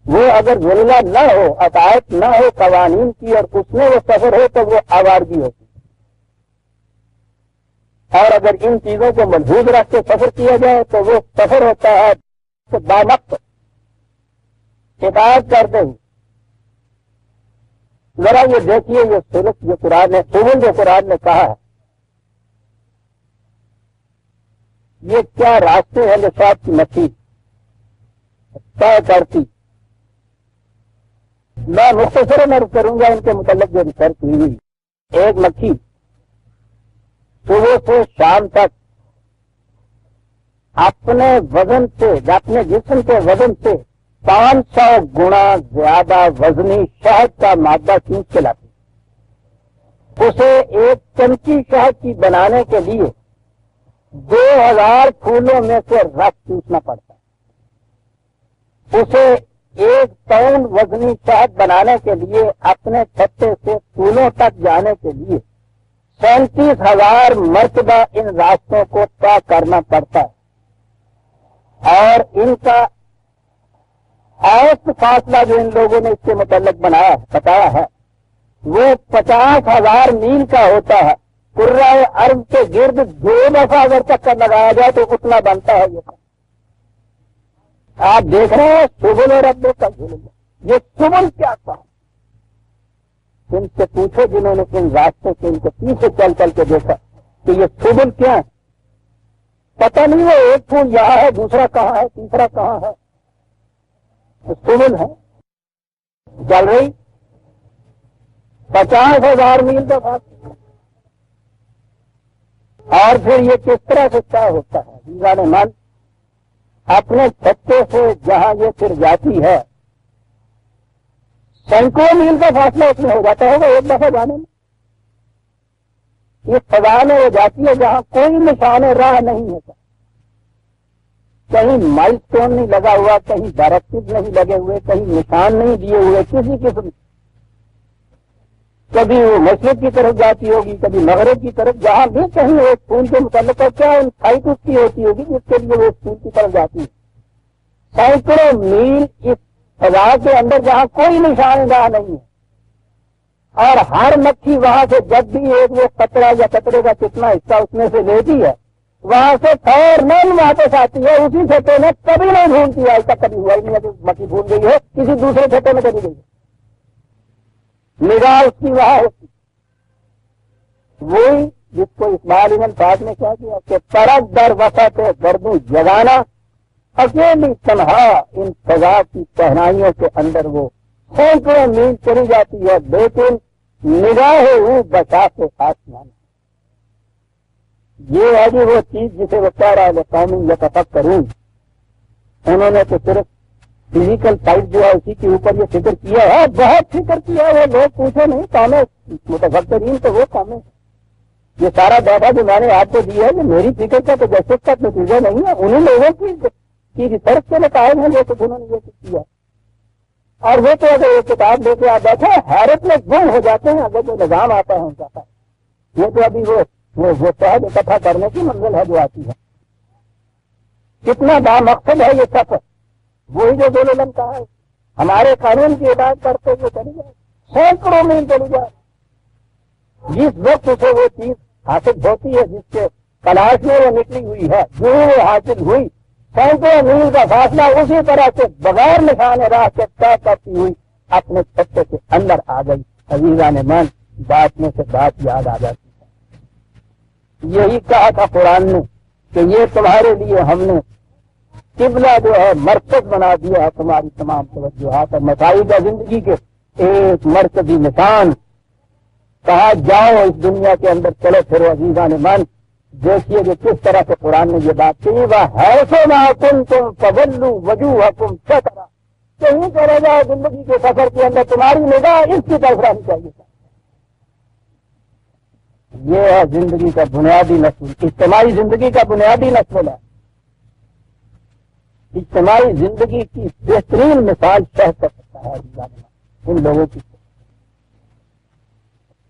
وہ اگر ذلیلا نہ ہو، اطاعت نہ ہو قوانین کی اور اس میں وہ سفر ہو تو وہ آوارگی ہوتی ہے، اور اگر ان چیزوں کو ملحوظ رکھ کے سفر کیا جائے تو وہ سفر ہوتا ہے بامقصد اطاعت کرتے ہوئے۔ ذرا یہ دیکھیے یہ سلک جو قرآن نے سبل جو قرآن نے کہا ہے، یہ کیا راستے ہیں جو ساتھ کی مچھی طے کرتی۔ میں مختصراً عرض کروں گا ان کے متعلق جو ریسرچ ہوئی۔ ایک مکھی صبح سے شام تک اپنے وزن سے، اپنے جسم کے وزن سے 500 گنا زیادہ وزنی شہد کا مادہ کھینچ کے لاتی۔ اسے ایک چمچی شہد کی بنانے کے لیے 2000 پھولوں میں سے رس چوسنا پڑتا ہے۔ اسے ایک ٹن وزنی شہد بنانے کے لیے اپنے چھتے سے پھولوں تک جانے کے لیے 37,000 مرتبہ ان راستوں کو طے کرنا پڑتا ہے، اور ان کا اوسط فاصلہ جو ان لوگوں نے اس کے متعلق بتایا ہے وہ 50,000 میل کا ہوتا ہے۔ کرۂ ارض کے گرد 2 دفعہ اگر چکر لگایا جائے تو اتنا بنتا ہے۔ یہ آپ دیکھ رہے ہیں سبل اور رب کا ظلم، یہ سبل کیا تھا؟ ان سے پوچھو جنہوں نے ان راستوں سے ان کے پیچھے چل چل کے دیکھا کہ یہ سبل کیا ہے۔ پتہ نہیں وہ ایک پھول یہاں ہے، دوسرا کہاں ہے، تیسرا کہاں ہے۔ سبل ہے چل رہی 50,000 میل کا فاصلہ، اور پھر یہ کس طرح سے طے ہوتا ہے؟ عزیزان من، اپنے چھتے سے جہاں یہ پھر جاتی ہے سینکڑوں میل کا فاصلہ اس میں ہو جاتا ہوگا ایک دفعہ جانے میں۔ اس فضا میں وہ جاتی ہے جہاں کوئی نشان راہ نہیں ہوتا، کہیں مائل سٹون نہیں لگا ہوا، کہیں ڈائریکٹو نہیں لگے ہوئے، کہیں نشان نہیں دیے ہوئے کسی قسم۔ کبھی وہ مشرق کی طرف جاتی ہوگی، کبھی مغرب کی طرف، جہاں بھی کہیں وہ پھول کے متعلق ہے کیا ان سائٹ اس کی ہوتی ہوگی جس کے لیے وہ پھول کی طرف جاتی ہے۔ سینکڑوں میل اس فضا کے اندر جہاں کوئی نشان راہ نہیں ہے، اور ہر مکھی وہاں سے جب بھی ایک وہ قطرہ یا قطرے کا کتنا حصہ اس میں سے لیتی ہے وہاں سے فوراً واپس آتی ہے اسی چھتے میں، کبھی نہیں ڈھونڈتی ہے۔ ایسا کبھی ہوا ہی نہیں ہے کہ مکھی بھول گئی ہے کسی دوسرے چھتے میں چلی گئی ہے، نگاہ اس کی وہاں ہوتی۔ وہی جس کو اقبال ابن سعد نے کیا کیا کہ طرف در وسط گردوں جگانا، اکیلی تنہا ان فضا کی تہنائیوں کے اندر وہ سینکڑوں میل چلی جاتی ہے، لیکن نگاہ ہوں بچا کے آسمان۔ یہ ہے جی وہ چیز جسے وہ کہہ رہا ہے قومی یا تفکروں۔ انہوں نے تو صرف فزیکل سائٹ جو ہے اسی کے اوپر یہ فکر کیا ہے، بہت فکر کیا ہے، وہ لوگ پوچھے نہیں قومیں متفکرین تو وہ قومیں۔ یہ سارا ڈیٹا جو میں نے آپ کو دیا ہے یہ میری فکر کا تو جیسے کا نتیجہ نہیں ہے، انہیں لوگوں کی ریسرچ کے نتائج ہیں جو انہوں نے یہ کیا، اور وہ تو اگر یہ کتاب لے کے آپ بیٹھے حیرت میں گم ہو جاتے ہیں اگر جو نظام آتا ہے ان کا۔ یہ تو ابھی وہ شہد اکٹھا کرنے کی منزل ہے جو آتی ہے۔ کتنا بامقصد ہے یہ سفر، وہی جو ذوالعلم کہا ہے ہمارے قانون کی ہدایت کرتے ہوئے چلی جائے، سینکڑوں میل چلی جائے، جس وقت اسے وہ چیز حاصل ہوتی ہے جس کے تلاش میں وہ نکلی ہوئی ہے، جو وہ حاصل ہوئی سینکڑوں میل کا فاصلہ اسی طرح سے بغیر نشان راہ کے طے کرتی ہوئی اپنے چھتے کے اندر آ گئی۔ عزیزان من، بات میں سے بات یاد آ جاتی ہے، یہی کہا تھا قرآن نے کہ یہ تمہارے لیے ہم نے قبلہ جو ہے مرکز بنا دیا ہے، تمہاری تمام توجہات اور مسائل کا زندگی کے ایک مرکزی نشان کہا جاؤ اس دنیا کے اندر چلو پھر عزیزان من دیکھیے کہ کس طرح سے قرآن نے یہ بات کہی وہ ہے ما کنتم فولوا وجوہکم شطرہ، کہیں چلے جاؤ زندگی کے سفر کے اندر تمہاری نگاہ اس کی طرف رہنی چاہیے. یہ ہے زندگی کا بنیادی نسل، اجتماعی زندگی کا بنیادی نسل ہے. اجتماعی زندگی کی بہترین مثال شہر کر سکتا ہے ان لوگوں کی.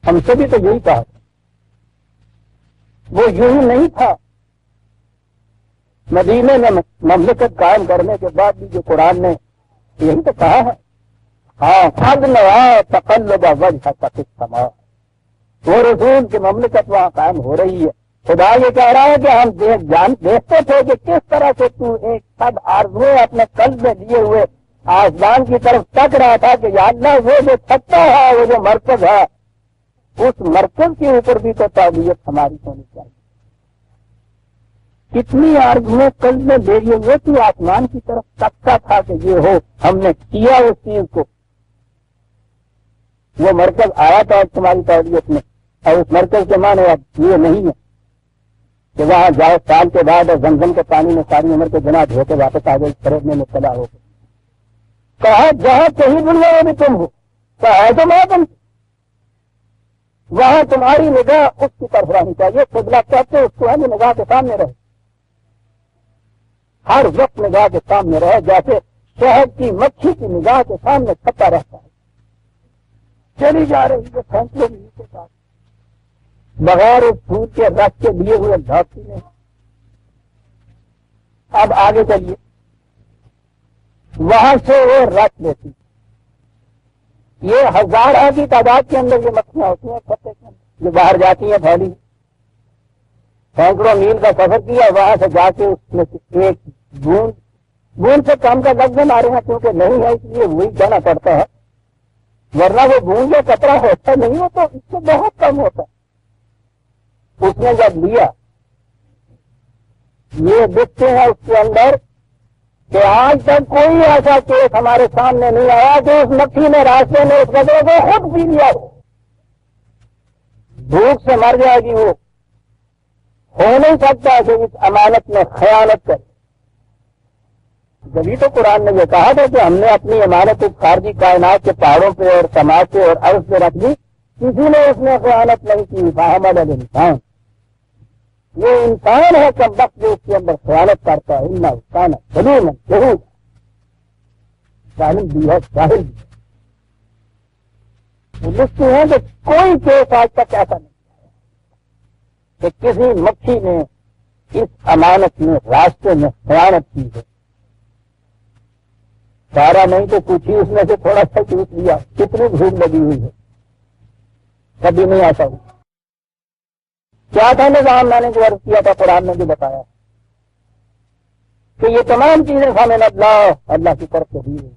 ہم سے بھی تو یہی کہا تھا، وہ یوں ہی نہیں تھا. مدینے میں مملکت قائم کرنے کے بعد بھی جو قرآن نے یہی تو کہا ہے، ہاں قد نرى تقلب وجهك في السماء، وہ رسول کی مملکت وہاں قائم ہو رہی ہے. خدا یہ کہہ رہا ہے کہ ہم دیکھتے تھے کہ کس طرح سے تو ایک سب آرزویں اپنے قلب میں لیے ہوئے آسمان کی طرف تک رہا تھا کہ یا اللہ وہ جو چھتا ہے، وہ جو مرکز ہے، اس مرکز کے اوپر بھی تو تابعیت ہماری ہونی چاہیے. کتنی آرزویں قلب میں لے لیے ہوئے تو آسمان کی طرف تکتا تھا کہ یہ ہو، ہم نے کیا اس چیز کو، وہ مرکز آیا تھا تمہاری تابعیت میں. اور اس مرکز کے معنی اب یہ نہیں ہے کہ وہاں جاؤ سال کے بعد اور زمزم کے پانی میں ساری عمر کے گناہ دھو کے واپس آ گئے خرید میں مبتلا ہو گئے. کہا جہاں کہیں دنیا میں بھی تم ہو کہا ہے تو میں تم، وہاں تمہاری نگاہ اس کی طرف رہنی چاہیے. قبلہ کہتے اس کو ہے جو نگاہ کے سامنے رہے، ہر وقت نگاہ کے سامنے رہے، جیسے شہد کی مکھی کی نگاہ کے سامنے چھپا رہتا ہے. چلی جا رہی ہے فیصلے کے ساتھ بغیر اس پھول کے رس کے لیے ہوئے دھاتی نہیں. اب آگے چلیے، وہاں سے وہ رس لیتی. یہ ہزاروں کی تعداد کے اندر یہ مکھیاں ہوتی ہیں چھتے کے اندر جو باہر جاتی ہیں پھیلی. سینکڑوں میل کا سفر کیا، وہاں سے جا کے اس میں سے ایک بوند سے کم کا لفظ مارے ہیں کیونکہ نہیں ہے اس لیے وہی جانا پڑتا ہے، ورنہ وہ بوند جو قطرہ ہوتا نہیں ہو تو اس سے بہت کم ہوتا ہے. اس نے جب لیا، یہ دیکھتے ہیں اس کے اندر کہ آج تک کوئی ایسا کیس ہمارے سامنے نہیں آیا کہ اس مکھی نے راستے میں اس قطرے کو خود پی لیا ہو. بھوک سے مر جائے گی وہ، ہو نہیں سکتا کہ اس امانت میں خیانت کرے. جبھی تو قرآن نے یہ کہا تھا کہ ہم نے اپنی امانت اس خارجی کائنات کے پہاڑوں پہ اور سماج پہ اور عرض پہ رکھ دی، کسی نے اس میں خیانت نہیں کی. فاحمل الانسان، یہ انسان ہے کم وقت جو اس کے اندر خیانت کرتا ہے. انہ انسان ظلوما جہولا، ظالم بھی ہے جاہل بھی ہے. لکھتے ہیں کہ کوئی کیس آج تک ایسا نہیں کہ کسی مکھی نے اس امانت میں راستے میں خیانت کی ہے. سارا نہیں تو کچھ ہی اس میں سے تھوڑا سا چوس لیا. کتنی بھوک لگی ہوئی ہے، کبھی نہیں ایسا ہوا. کیا تھا نظام؟ میں نے جو عرض کیا تھا قرآن نے بھی بتایا کہ یہ تمام چیزیں ہمیں اللہ کی طرف سے دی ہیں.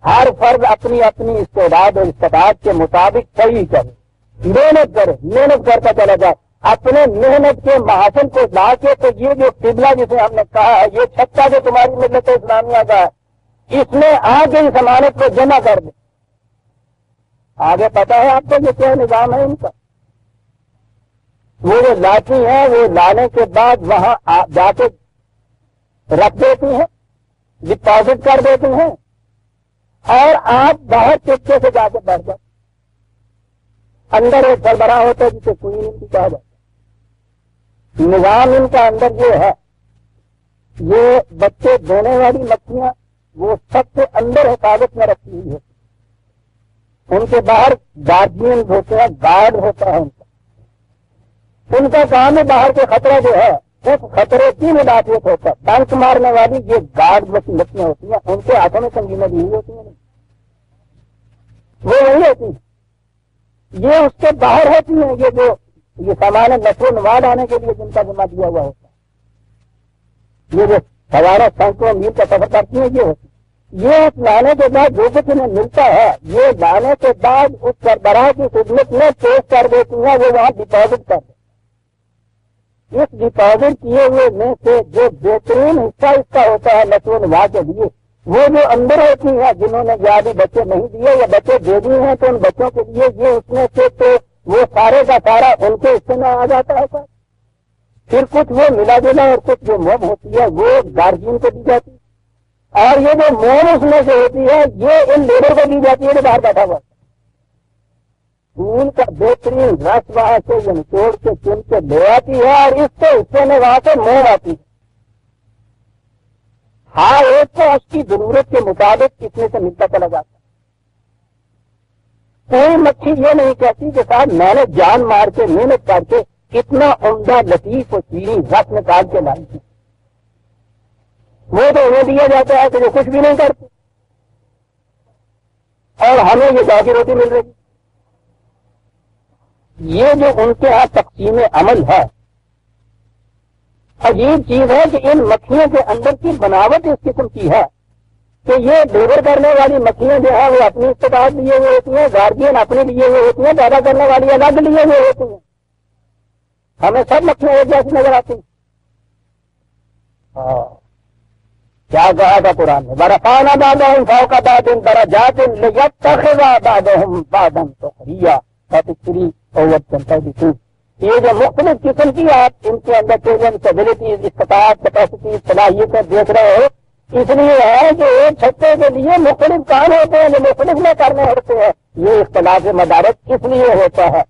ہر فرد اپنی اپنی استعداد اور استطاعت کے مطابق صحیح کرے، محنت کرے، محنت کرتا چلا جائے. اپنے محنت کے محاسن کو لا کے تو یہ جو قبلہ جسے ہم نے کہا ہے، یہ چھتا جو تمہاری ملت اسلامیہ کا ہے، اس میں آ کے اس امانت کو جمع کر دے. آگے پتا ہے آپ کو یہ کیا نظام ہے ان کا؟ وہ جو لاتی ہیں وہ لانے کے بعد وہاں جا کے رکھ دیتی ہیں، ڈپازٹ کر دیتی ہیں، اور آپ باہر چپکے سے جا کے بیٹھ جاتے. اندر ایک سربراہ ہوتا ہے جسے کوئی ان کی کہا جاتا ہے. نظام ان کا اندر یہ ہے، یہ بچے دینے والی مکھیاں وہ سب سے اندر حفاظت میں رکھی ہوئی ہے. ان کے باہر گارڈین ہوتے ہیں، گارڈ ہوتا ہے ان کا کام ہے باہر کے خطرہ جو ہے اس خطرے کی مدافعت ہوتا ہے. ڈنک مارنے والی یہ گارڈ مکھیاں ہوتی ہیں، ان کے ہاتھوں میں سنگینیں دی ہوئی ہوتی ہیں، وہ وہی ہوتی ہیں. یہ اس کے باہر ہوتی ہیں، یہ جو یہ سامان نشو و نما لانے کے لیے جن کا ذمہ دیا ہوا ہوتا ہے، یہ جو ہزاروں سینکڑوں میل کا سفر کرتی ہیں یہ ہوتی ہے. یہ اس لانے کے بعد جو کچھ انہیں ملتا ہے یہ لانے کے بعد اس سربراہ کی خدمت میں پیش کر دیتی ہیں، وہ وہاں ڈپازٹ کر دیتی. اس ڈپازٹ کیے ہوئے میں سے جو بہترین حصہ اس کا ہوتا ہے نشو و نما کے لیے، وہ جو اندر ہوتی ہیں جنہوں نے زیادہ بچے نہیں دیے یا بچے دے دیے ہیں تو ان بچوں کے لیے یہ اس میں سے تو وہ سارے کا سارا ان کے حصے میں آ جاتا ہے سر. پھر کچھ وہ ملا جلا اور کچھ جو موم ہوتی ہے وہ گارجین کو دی جاتی ہے, اور یہ جو موم اس میں سے ہوتی ہے یہ ان لیبر کو دی جاتی ہے جو باہر بیٹھا ہوا. پھول کا بہترین رس وہاں سے یہ نچوڑ کے چن کے لے آتی ہے اور اس کے حصے میں وہاں سے موم آتی ہے. ہاں ایک کو اس کی ضرورت کے مطابق کتنے سے ملتا چلا جاتا ہے. کوئی مکھی یہ نہیں کہتی کہ صاحب میں نے جان مار کے محنت کر کے کتنا عمدہ لطیف اور چیری رس نکال کے لائی تھی. وہ تو انہیں دیا جاتا ہے کہ وہ کچھ بھی نہیں کرتے اور ہمیں یہ گاؤں کی روٹی مل رہی. یہ جو ان کے ہاں تقسیم عمل ہے, عجیب چیز ہے کہ ان مکھیوں کے اندر کی بناوٹ اس قسم کی ہے کہ یہ لیبر کرنے والی مکھیاں جو ہے وہ اپنی استطاعت لیے ہوئے ہوتی ہیں, گارجین اپنے لیے ہوئے ہوتی ہیں, پیدا کرنے والی الگ لیے ہوئے ہوتی ہیں. ہمیں سب مکھیاں ایک جیسی نظر آتی ہیں. کیا کہا تھا قرآن نے, وَرَفَعْنَا بَعْضَهُمْ فَوْقَ بَعْضٍ دَرَجَاتٍ لِيَتَّخِذَ بَعْضُهُم بَعْضًا سُخْرِيًّا فَتُسْرِي قُوَّةً تَجْدِي. یہ جو مختلف قسم کی آپ ان کے اندر ٹیلنٹ, ایبلٹیز, استطاعت, کیپیسٹی, صلاحیتیں دیکھ رہے ہو, اس لیے ہے کہ ایک چھتے کے لیے مختلف کام ہوتے ہیں جو مختلف میں کرنے ہوتے ہیں. یہ اختلاف مدارک اس لیے ہوتا ہے.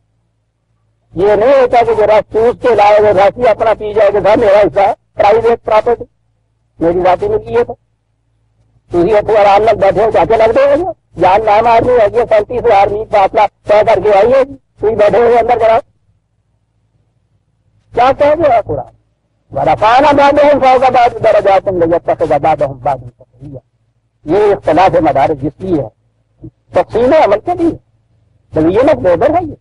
یہ نہیں ہوتا کہ جو رس چوس کے لائے وہ رس ہی اپنا پی جائے کہ میرا حصہ ہے, پرائیویٹ پراپرٹی میری ذاتی ملکی ہے. تھی اتنے آرام لگ بیٹھے ہو, چاچے لگ رہے ہیں, جان نام آدمی ہے, 37,000 میٹ 5 لاکھ طے کر کے آئی ہے, تھی بیٹھے ہوئے اندر جناب. کیا کہہ دیا قرآن, وَرَفَعْنَا بَعْضَهُمْ فَوْقَ بَعْضٍ دَرَجَاتٍ لِيَتَّخِذَ بَعْضُهُم بَعْضًا سُخْرِيًّا. یہ اختلاف مدارک جس لیے ہے, تقسیم عمل کے لیے, تبیینت لیبر ہے. یہ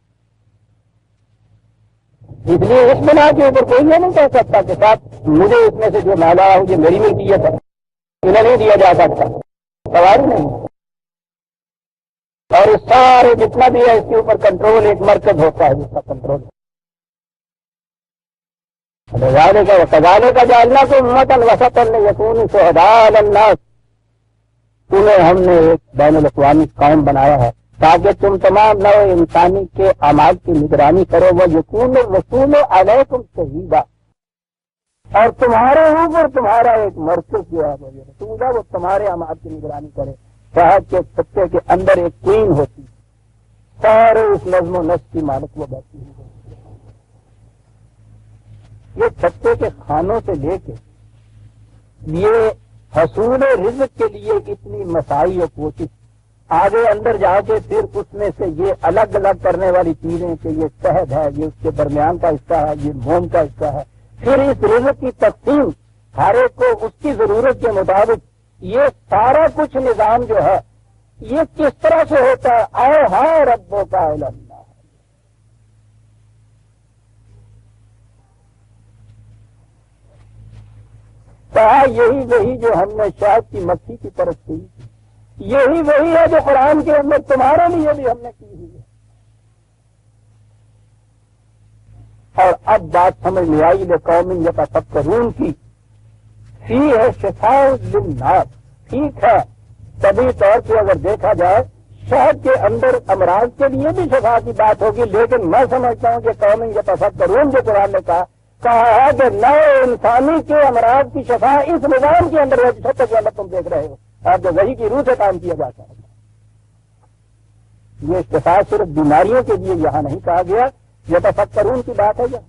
اس لیے اس بنا کے اوپر کوئی یہ نہیں کہہ سکتا کہ صاحب مجھے اس میں سے جو مالا ہے یہ میری ملکیت ہے, انہیں نہیں دیا جا سکتا, سوال نہیں. اور اس سارے جتنا بھی ہے اس کے اوپر کنٹرول ایک مرکز ہوتا ہے جس کا کنٹرول سجانے کا جالنا کو امتن وسطن یکون شہداء علی الناس. تمہیں ہم نے ایک بین الاقوامی قوم بنایا ہے تاکہ تم تمام نو انسانی کے اعمال کی نگرانی کرو. وہ یکون الرسول علیکم شہیدا, اور تمہارے اوپر تمہارا ایک مرکز جو ہے وہ رسول ہے, وہ تمہارے اعمال کی نگرانی کرے. شہد کے چھتے کے اندر ایک کوئین ہوتی, سارے اس نظم و نسق کی مالک وہ بیٹھی ہوئی. یہ چھتے کے کھانوں سے لے کے یہ حصول رزق کے لیے اتنی مساعی اور کوشش, آگے اندر جا کے پھر اس میں سے یہ الگ الگ کرنے والی چیزیں کہ یہ شہد ہے, یہ اس کے درمیان کا حصہ ہے, یہ موم کا حصہ ہے, پھر اس رزق کی تقسیم ہر ایک کو اس کی ضرورت کے مطابق, یہ سارا کچھ نظام جو ہے یہ کس طرح سے ہوتا ہے. آئے ہاں ربوں کا علم, کہا یہی وہی جو ہم نے شہد کی مکھی کی طرف کی, یہی وہی ہے جو قرآن کے اندر تمہارے لیے بھی ہم نے کی ہوئی ہے. اور اب بات سمجھ میں آئی لقوم یتفکرون کی, فی ہے شفاء للناس. ٹھیک ہے, طبی طور پہ اگر دیکھا جائے شہد کے اندر امراض کے لیے بھی شفا کی بات ہوگی, لیکن میں سمجھتا ہوں کہ قوم یتفکرون جو قرآن نے کہا ہے کہ نئے انسانی کے امراض کی شفا اس نظام کے اندر ہے جس کے اندر تم دیکھ رہے ہو, اور جو وحی کی روح سے کام کیا جاتا ہے. یہ شفا صرف بیماریوں کے لیے یہاں نہیں کہا گیا, یتفکرون کی بات ہے. یہاں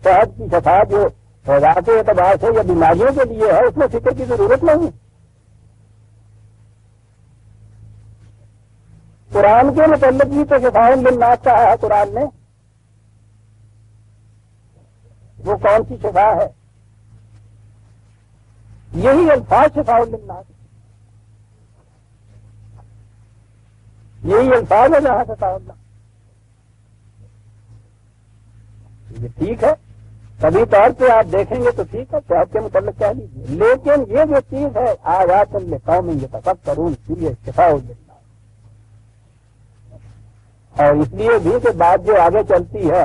صحت کی شفا جو فضا کے اعتبار سے یا بیماریوں کے لیے ہے, اس میں فکر کی ضرورت نہیں. قرآن کے متعلق بھی تو شفاء للناس کہا ہے قرآن نے. وہ کون سی شفا ہے؟ یہی الفاظ شفاء للناس, یہی الفاظ ہے جہاں شفاء اللہ. یہ ٹھیک ہے, کبھی طور پہ آپ دیکھیں گے تو ٹھیک ہے, صحت کے متعلق کہہ لیجیے, لیکن یہ جو چیز ہے آیات لقوم یتفکرون, یہ شفاء للناس. اور اس لیے بھی کہ بات جو آگے چلتی ہے,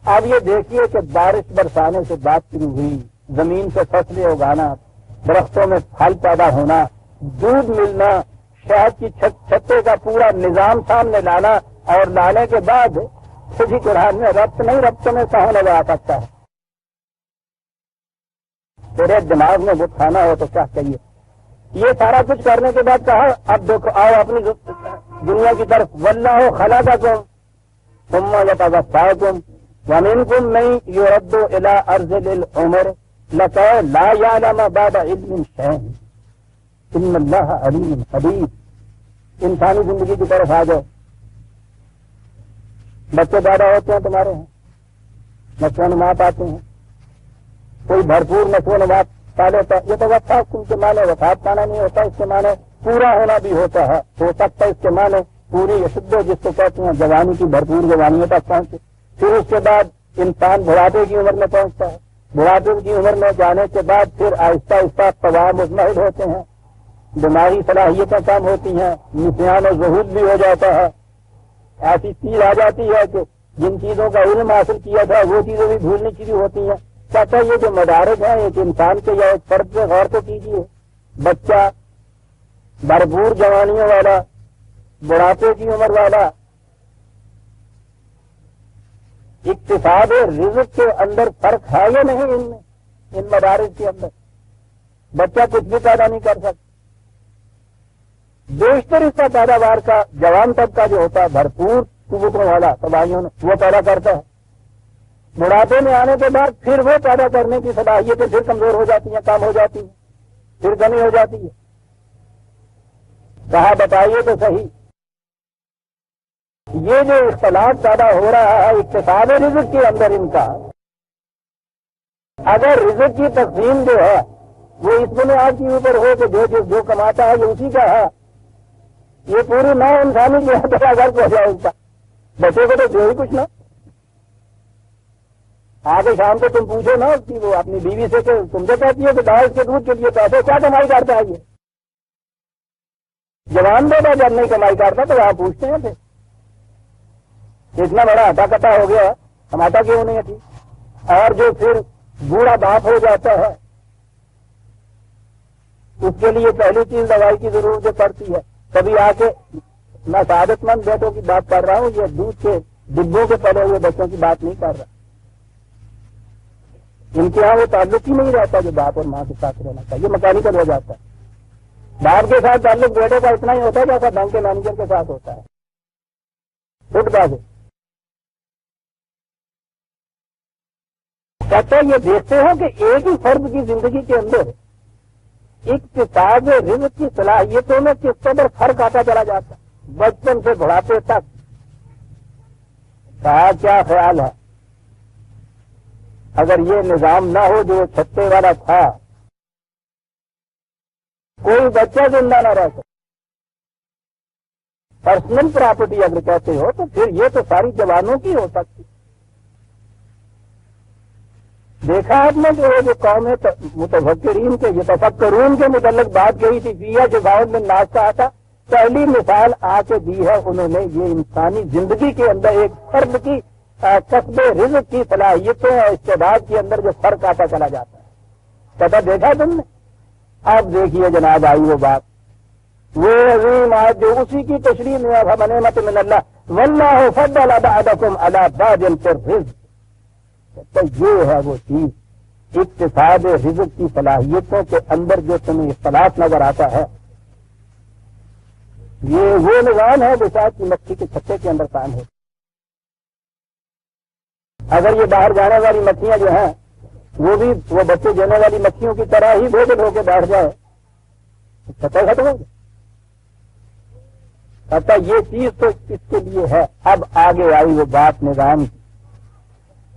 اب یہ دیکھیے کہ بارش برسانے سے بات شروع ہوئی, زمین سے فصلیں اگانا, درختوں میں پھل پیدا ہونا, دودھ ملنا, شہد کی چھتے کا پورا نظام سامنے لانا, اور لانے کے بعد کسی قرآن میں ربط نہیں، ربط میں کہاں نظر آ سکتا ہے؟ تیرے دماغ میں وہ کھانا ہو تو کیا چاہیے؟ یہ سارا کچھ کرنے کے بعد کہا اب دیکھو آؤ اپنی دنیا کی طرف، واللہ خلقکم ثم یتوفاکم ومنکم من یرد الی ارذل العمر لکے لا یعلم بعد علم شیئا ان اللہ علیم خبیر۔ انسانی زندگی کی طرف آ جاؤ، بچے پیدا ہوتے ہیں تمہارے ہیں، نشو و نما پاتے ہیں، کوئی بھرپور نشو و نما پا لیتا ہے، یہ تو وفات کے معنی وفات پانا نہیں ہوتا، اس کے معنی پورا ہونا بھی ہوتا ہے، ہو سکتا ہے اس کے معنی پوری شدت جس کو کہتے ہیں جوانی کی بھرپور جوانیوں تک پہنچے، پھر اس کے بعد انسان بڑھاپے کی عمر میں پہنچتا ہے، بڑھاپے کی عمر میں جانے کے بعد پھر آہستہ آہستہ طباع مزمحل ہوتے ہیں، دماغی صلاحیتیں کم ہوتی ہیں، نسیان و ظہور بھی ہو جاتا ہے، ایسی چیز آ جاتی ہے کہ جن چیزوں کا علم حاصل کیا تھا وہ چیزیں بھی بھولنے کی بھی ہوتی ہیں۔ کہتا ہے یہ جو مدارج ہیں ایک انسان کے یا ایک فرد پہ غور تو کیجیے، بچہ بھرپور جوانیوں والا، بڑھاپے کی عمر والا، اقتصاد رزق کے اندر فرق ہے یا نہیں ان میں، ان مدارج کے اندر بچہ کچھ بھی پیدا نہیں کر سکتا، بیشتر اس کا پیداوار کا جوان تک کا جو ہوتا ہے بھرپور قوتوں والا تباہیوں نے وہ پیدا کرتا ہے، بڑھاپے میں آنے کے بعد پھر وہ پیدا کرنے کی صلاحیتیں پھر کمزور ہو جاتی ہیں، کم ہو جاتی ہیں، پھر کمی ہو جاتی ہے۔ کہا بتائیے تو صحیح، یہ جو اختلاف پیدا ہو رہا ہے اقتصاد رزق کے اندر ان کا، اگر رزق کی تقسیم جو ہے وہ اس بنیاد کے اوپر ہو کہ جو کماتا ہے یہ اسی کا ہے، یہ پوری نو انسانی جو ہے اگر کو ہو جائے اس کا، بچے کو تو جو ہی کچھ نہ آگے شام کو تم پوچھو نا اس کی وہ اپنی بیوی سے کہ تم سے کہتی ہے کہ داعش کے دودھ کے لیے پیسے کیا کمائی کرتا ہے، یہ جوان بیٹا جب نہیں کمائی کرتا تو آپ پوچھتے ہیں پھر اتنا بڑا ہٹا کٹا ہو گیا کماتا کیوں نہیں ہے ٹھیک، اور جو پھر بوڑھا باپ ہو جاتا ہے اس کے لیے پہلی چیز دوائی کی ضرورت پڑتی ہے۔ کبھی آ کے میں سعادت مند بیٹوں کی بات کر رہا ہوں، یہ دودھ کے ڈبوں کے پڑے ہوئے بچوں کی بات نہیں کر رہا، ان کے یہاں وہ تعلق ہی نہیں رہتا جو باپ اور ماں کے ساتھ رہنا چاہیے، مکینیکل ہو جاتا ہے۔ باپ کے ساتھ تعلق بیٹے کا اتنا ہی ہوتا ہے جیسا بینک کے مینیجر کے ساتھ ہوتا ہے، فٹ بازے کہتے ہیں یہ دیکھتے ہو کہ ایک ہی فرد کی زندگی کے اندر اقتصاد رزق کی صلاحیتوں میں کس قدر فرق آتا چلا جاتا ہے، بچپن سے بڑھاپے تک۔ کہا کیا خیال ہے اگر یہ نظام نہ ہو جو چھتے والا تھا، کوئی بچہ زندہ نہ رہ سکتا، پرسنل پراپرٹی اگر کہتے ہو تو پھر یہ تو ساری جوانوں کی ہو سکتی۔ دیکھا آپ نے کہ وہ جو قوم متفکرین کے یہ تفکرون کے متعلق بات کہی تھی فیا جو گاؤں میں ناشتہ آتا، پہلی مثال آ کے دی ہے انہوں نے، یہ انسانی زندگی کے اندر ایک فرد کی کسب رزق کی صلاحیتوں اور استعداد کے اندر جو فرق آتا چلا جاتا ہے، پتہ دیکھا تم نے؟ اب دیکھیے جناب آئی وہ بات، وہ عظیم آیت جو اسی کی تشریح میں اب نعمت من اللہ واللہ فضل بعضکم علی بعض فی الرزق، تو یہ ہے وہ چیز اقتصاد رزق کی صلاحیتوں کے اندر جو تمہیں اختلاف نظر آتا ہے، یہ وہ نظام ہے بشاید کی مکھی کے چھتے کے اندر قائم ہے۔ اگر یہ باہر جانے والی مکھیاں جو ہیں وہ بھی وہ بچے دینے والی مکھیوں کی طرح ہی بوجھل ہو کے بیٹھ جائے، چھتے ختم ہو گئے۔ پتہ یہ چیز تو اس کے لیے ہے۔ اب آگے آئی وہ بات نظام کی،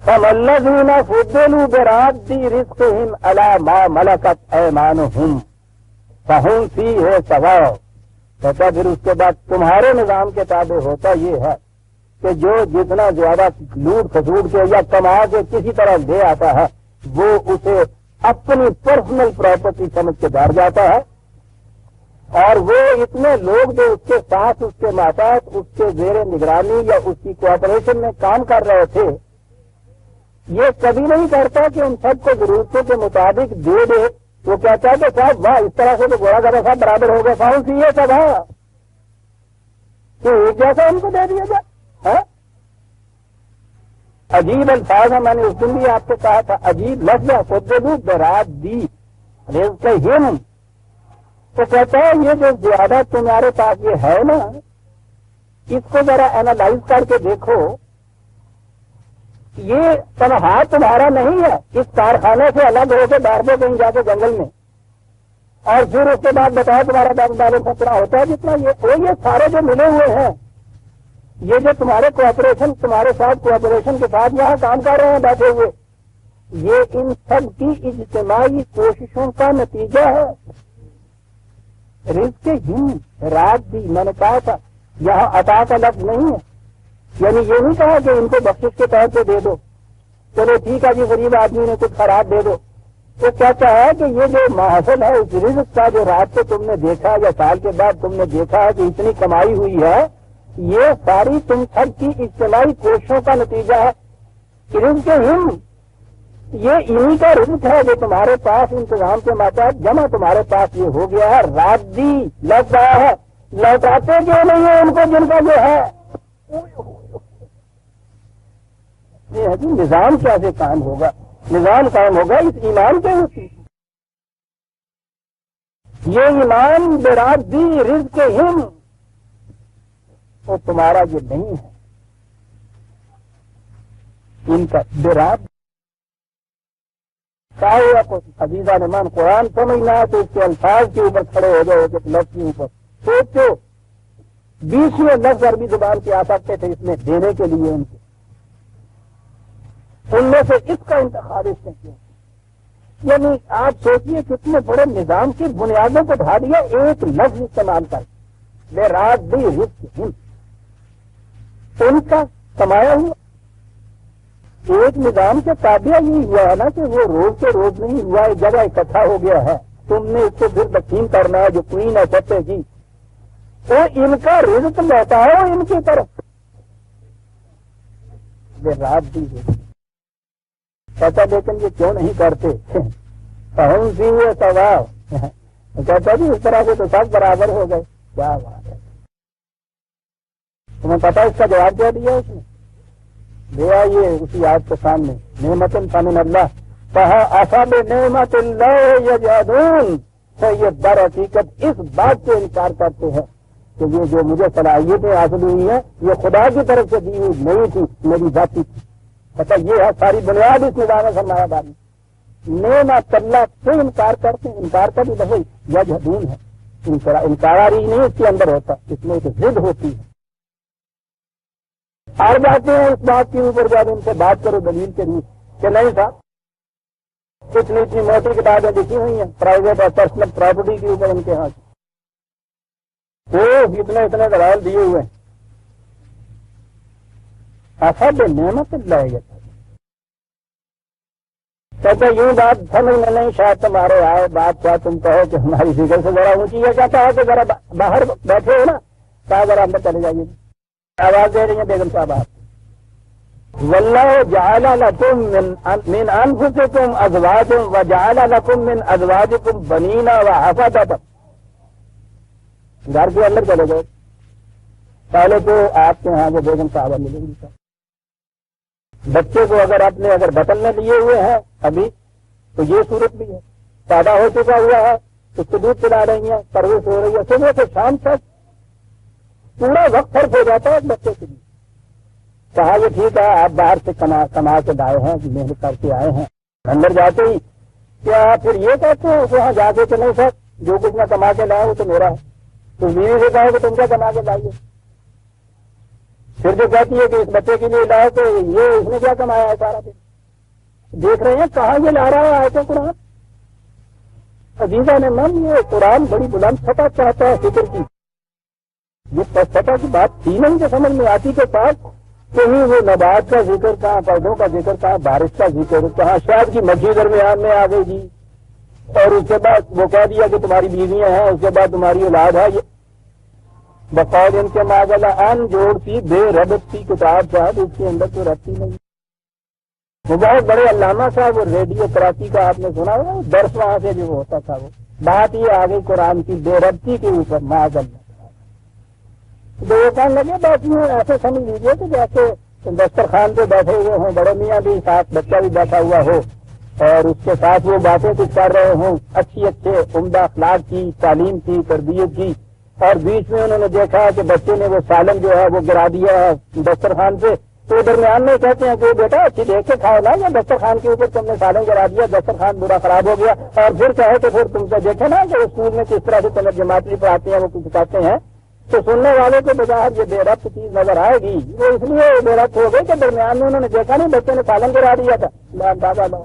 فَالَّذِينَ فُضِّلُوا بِرَادِّ رِزْقِهِمْ عَلَىٰ مَا مَلَكَتْ أَيْمَانُهُمْ فَهُمْ فِيهِ سَوَاءٌ۔ کہتا پھر اس کے بعد تمہارے نظام کے تابع ہوتا یہ ہے کہ جو جتنا زیادہ لوٹ کھسوٹ کے یا کما کے کسی طرح دے آتا ہے وہ اسے اپنی پرسنل پراپرٹی سمجھ کے بیٹھ جاتا ہے، اور وہ اتنے لوگ جو اس کے ساتھ اس کے ماتحت اس کے زیر نگرانی یا اس کی کوآپریشن میں کام کر رہے تھے، یہ کبھی نہیں کرتا کہ ان سب کو ضرورتوں کے مطابق دے دے۔ وہ کہتا ہے کہ صاحب واہ اس طرح سے تو گوڑا گھر صاحب برابر ہو گیا، فاؤن سی ہے سب ہے تو ایک جیسا ان کو دے دیا جائے، ہے؟ عجیب الفاظ ہے، میں نے اس دن بھی آپ کو کہا تھا، عجیب لفظ ہے، خود برات دی رزق ہم. تو کہتا ہے یہ جو زیادہ تمہارے پاس یہ ہے نا، اس کو ذرا اینالائز کر کے دیکھو، یہ تنہا تمہارا نہیں ہے، اس کارخانے سے الگ ہو کے بیٹھ دو کہیں جا کے جنگل میں، اور پھر اس کے بعد بتاؤ تمہارا بینک بیلنس اتنا ہوتا ہے جتنا یہ سارے جو ملے ہوئے ہیں، یہ جو تمہارے کوآپریشن، تمہارے ساتھ کوآپریشن کے ساتھ یہاں کام کر رہے ہیں بیٹھے ہوئے، یہ ان سب کی اجتماعی کوششوں کا نتیجہ ہے. رزق ہم رات بھی، میں نے کہا تھا یہاں عطا کا لفظ نہیں ہے، یعنی یہ نہیں کہا کہ ان کو بخشش کے طور پہ دے دو، چلو ٹھیک ہے جی غریب آدمی نے کچھ خراب دے دو. وہ کہتا ہے کہ یہ جو محصل ہے اس رزق کا، جو رات کو تم نے دیکھا یا سال کے بعد تم نے دیکھا ہے کہ اتنی کمائی ہوئی ہے، یہ ساری تم سب کی اجتماعی کوششوں کا نتیجہ ہے. رزق ہم یہ انہی کا رزق ہے جو تمہارے پاس انتظام کے ماتحت جمع تمہارے پاس یہ ہو گیا ہے. رات دی لگ رہا ہے، لوٹاتے کیوں نہیں ہے ان کو جن کا جو ہے. یہ ہے کہ نظام کیسے قائم ہوگا؟ نظام قائم ہوگا اس ایمان کے اوپر. یہ ایمان برات دی رزق ہم، وہ تمہارا یہ نہیں ہے، ان کا برات. عزیزہ نمان قرآن سمجھنا ہے تو اس کے الفاظ کے اوپر کھڑے ہو جاؤ کہ لفظ کے اوپر سوچو. 20 لفظ عربی زبان کے آ سکتے تھے اس میں دینے کے لیے ان میں سے اس کا انتخاب اس نے کیا. یعنی آپ سوچیے کتنے بڑے نظام کی بنیادوں کو ڈھا دیا ایک لفظ استعمال کر. بے رات بھی رزق ہم، ان کا کمایا ہوا. ایک نظام کے تابع یہ ہوا ہے نا کہ وہ روز کے روز نہیں ہوا، ایک جگہ اکٹھا ہو گیا ہے، تم نے اس کو پھر تقسیم کرنا ہے. جو کوئین ہے سطح کی، تو ان کا رزق لیتا ہے ان کی طرف. بے رات بھی رزق کہتا، لیکن یہ کیوں نہیں کرتے؟ ہم سی ہوئے ثواب کہتا جی اس طرح سے تو سب برابر ہو گئے. کیا بات ہے! تمہیں پتا اس کا جواب کیا دیا اس نے؟ دیا یہ اسی آیت کے سامنے، نعمت فمن اللہ کہا اصحاب نعمت اللہ یجحدون. یہ در حقیقت اس بات سے انکار کرتے ہیں کہ یہ جو مجھے صلاحیتیں حاصل ہوئی ہیں یہ خدا کی طرف سے دی ہوئی نہیں تھی، میری ذاتی تھی. پتہ یہ ہے ساری بنیاد اس نظام سرمایہ داری. نعمت اللہ سے انکار کرتے ہیں. انکار کا بھی لفظ یجحدون ہے، انکاری نہیں اس کے اندر ہوتا، اس میں ایک ضد ہوتی ہے. آ جاتے ہیں اس بات کے اوپر جب ان سے بات کرو دلیل کے لیے کہ نہیں صاحب اتنی اتنی موٹی کتابیں لکھی ہوئی ہیں پرائیویٹ اور پرسنل پراپرٹی کے اوپر ان کے ہاتھ، وہ اتنے اتنے دلائل دیے ہوئے ہیں. اصحاب نعمت اللہ کہتے یوں بات سمجھ میں نہیں، شاید تمہارے آئے بات کیا تم کہو کہ ہماری فکر سے ذرا اونچی ہے. کہتا ہے کہ ذرا باہر بیٹھے ہو نا، کہا ذرا اندر چلے جائیے. آواز دے رہی ہیں بیگم صاحب آپ. واللہ جعل لکم من انفسکم ازواجا وجعل لکم من ازواجکم بنین وحفدۃ. گھر کے اندر چلے گئے، پہلے تو آپ کے ہاں جو بیگم صاحبہ ملے گی بچے کو اگر بطن میں لیے ہوئے ہیں ابھی تو یہ صورت بھی ہے. پیدا ہو چکا ہوا ہے، اس کو دودھ پلا رہی ہیں، پرورش ہو رہی ہے، صبح سے شام تک پورا وقت فرق ہو جاتا ہے ایک بچے کے لیے. کہا یہ ٹھیک ہے آپ باہر سے کما کے لائے ہیں، محنت کر کے آئے ہیں. اندر جاتے ہی کیا پھر یہ کہتے ہیں وہاں جا کے کہ نہیں سر جو کچھ میں کما کے لایا وہ تو میرا ہے، تو بیوی سے کہو کہ تم کیا کما کے لائیے. پھر جو کہتی ہے کہ اس بچے کے لیے لائے تو یہ اس نے کیا کمایا ہے سارا دن. دیکھ رہے ہیں کہاں یہ لا رہا ہے آیتیں قرآن. عزیزہ نے من یہ قرآن بڑی بلند سطح چاہتا ہے فکر کی. یہ سطح کی بات تھی نہیں جو سمجھ میں آتی کے ساتھ کہیں وہ نبات کا ذکر کہاں، پودوں کا ذکر کہاں، بارش کا ذکر کہاں، شاید کی مچھی درمیان میں آ گئی جی، اور اس کے بعد وہ کہہ دیا کہ تمہاری بیویاں ہیں، اس کے بعد تمہاری اولاد ہے. یہ بقول ان کے معاملہ ان جوڑ سی بے ربط سی کتاب صاحب، اس کے اندر تو ربط ہی نہیں. وہ بہت بڑے علامہ صاحب، وہ ریڈیو کراچی کا آپ نے سنا ہوگا، درس وہاں سے جو ہوتا تھا، وہ بات یہ آ گئی قرآن کی بے ربطی کے اوپر. معاذ اللہ جو یہ کہنے لگے بیٹھی ہوں ایسے سمجھ لیجیے کہ جیسے دسترخوان پہ بیٹھے ہوئے ہوں، بڑے میاں بھی ساتھ بچہ بھی بیٹھا ہوا ہو اور اس کے ساتھ وہ باتیں کچھ کر رہے ہوں اچھے عمدہ اخلاق کی، تعلیم کی، تربیت کی، اور بیچ میں انہوں نے دیکھا کہ بچے نے وہ سالن جو ہے وہ گرا دیا ہے دسترخوان پہ، تو درمیان میں کہتے ہیں کہ بیٹا اچھی دیکھ کے کھاؤ نا، یا دسترخوان کے اوپر تم نے سالن گرا دیا، دسترخوان برا خراب ہو گیا، اور پھر کہے تو پھر تم کو دیکھے نا کہ اسکول میں کس طرح سے تمہیں جماعتی پڑھاتے ہیں وہ کچھ کہتے ہیں، تو سننے والے کو بظاہر یہ بے ربط چیز نظر آئے گی، وہ اس لیے بے ربط ہو گئی کہ درمیان میں انہوں نے دیکھا نہیں بچے نے سالن گرا دیا تھا۔ دادا لو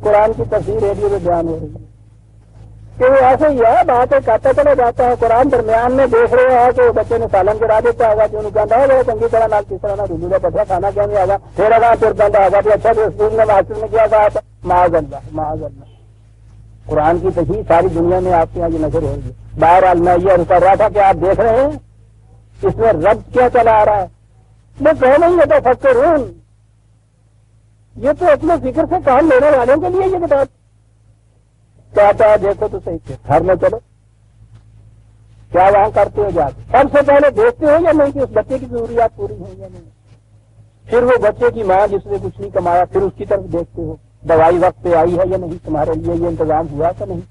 قرآن کی تفسیر ریڈیو میں بیان ہو رہی ہے کہ وہ ایسے ہی ہے، بات کہتا چلا جاتا ہے، قرآن درمیان میں دیکھ رہے ہیں کہ وہ بچے نے سالن گرا دیتا ہوگا کہ انہوں کہتا ہے چنگی طرح نال کس طرح نہ رجوع پٹھا کھانا کیا نہیں آگا، پھر اگر پھر کہتا ہوگا کہ اچھا اسکول میں ماسٹر نے کیا کہا تھا، معاذ اللہ۔ قرآن کی تفسیر ساری دنیا میں آپ کے یہاں یہ نظر ہوگی۔ بہرحال میں یہ عرض کر رہا تھا کہ آپ دیکھ رہے ہیں اس میں رب کیا چلا آ رہا ہے، وہ کہ نہیں ہوتا فکرون، یہ تو اپنے فکر سے کام لینے والوں کے لیے یہ کتاب کہتا ہے دیکھو تو صحیح سے گھر میں چلو، کیا وہاں کرتے ہو جا کے سب سے پہلے دیکھتے ہو یا نہیں کہ اس بچے کی ضروریات پوری ہیں یا نہیں، پھر وہ بچے کی ماں جس نے کچھ نہیں کمایا پھر اس کی طرف دیکھتے ہو دوائی وقت پہ آئی ہے یا نہیں، تمہارے لیے یہ انتظام ہوا کہ نہیں،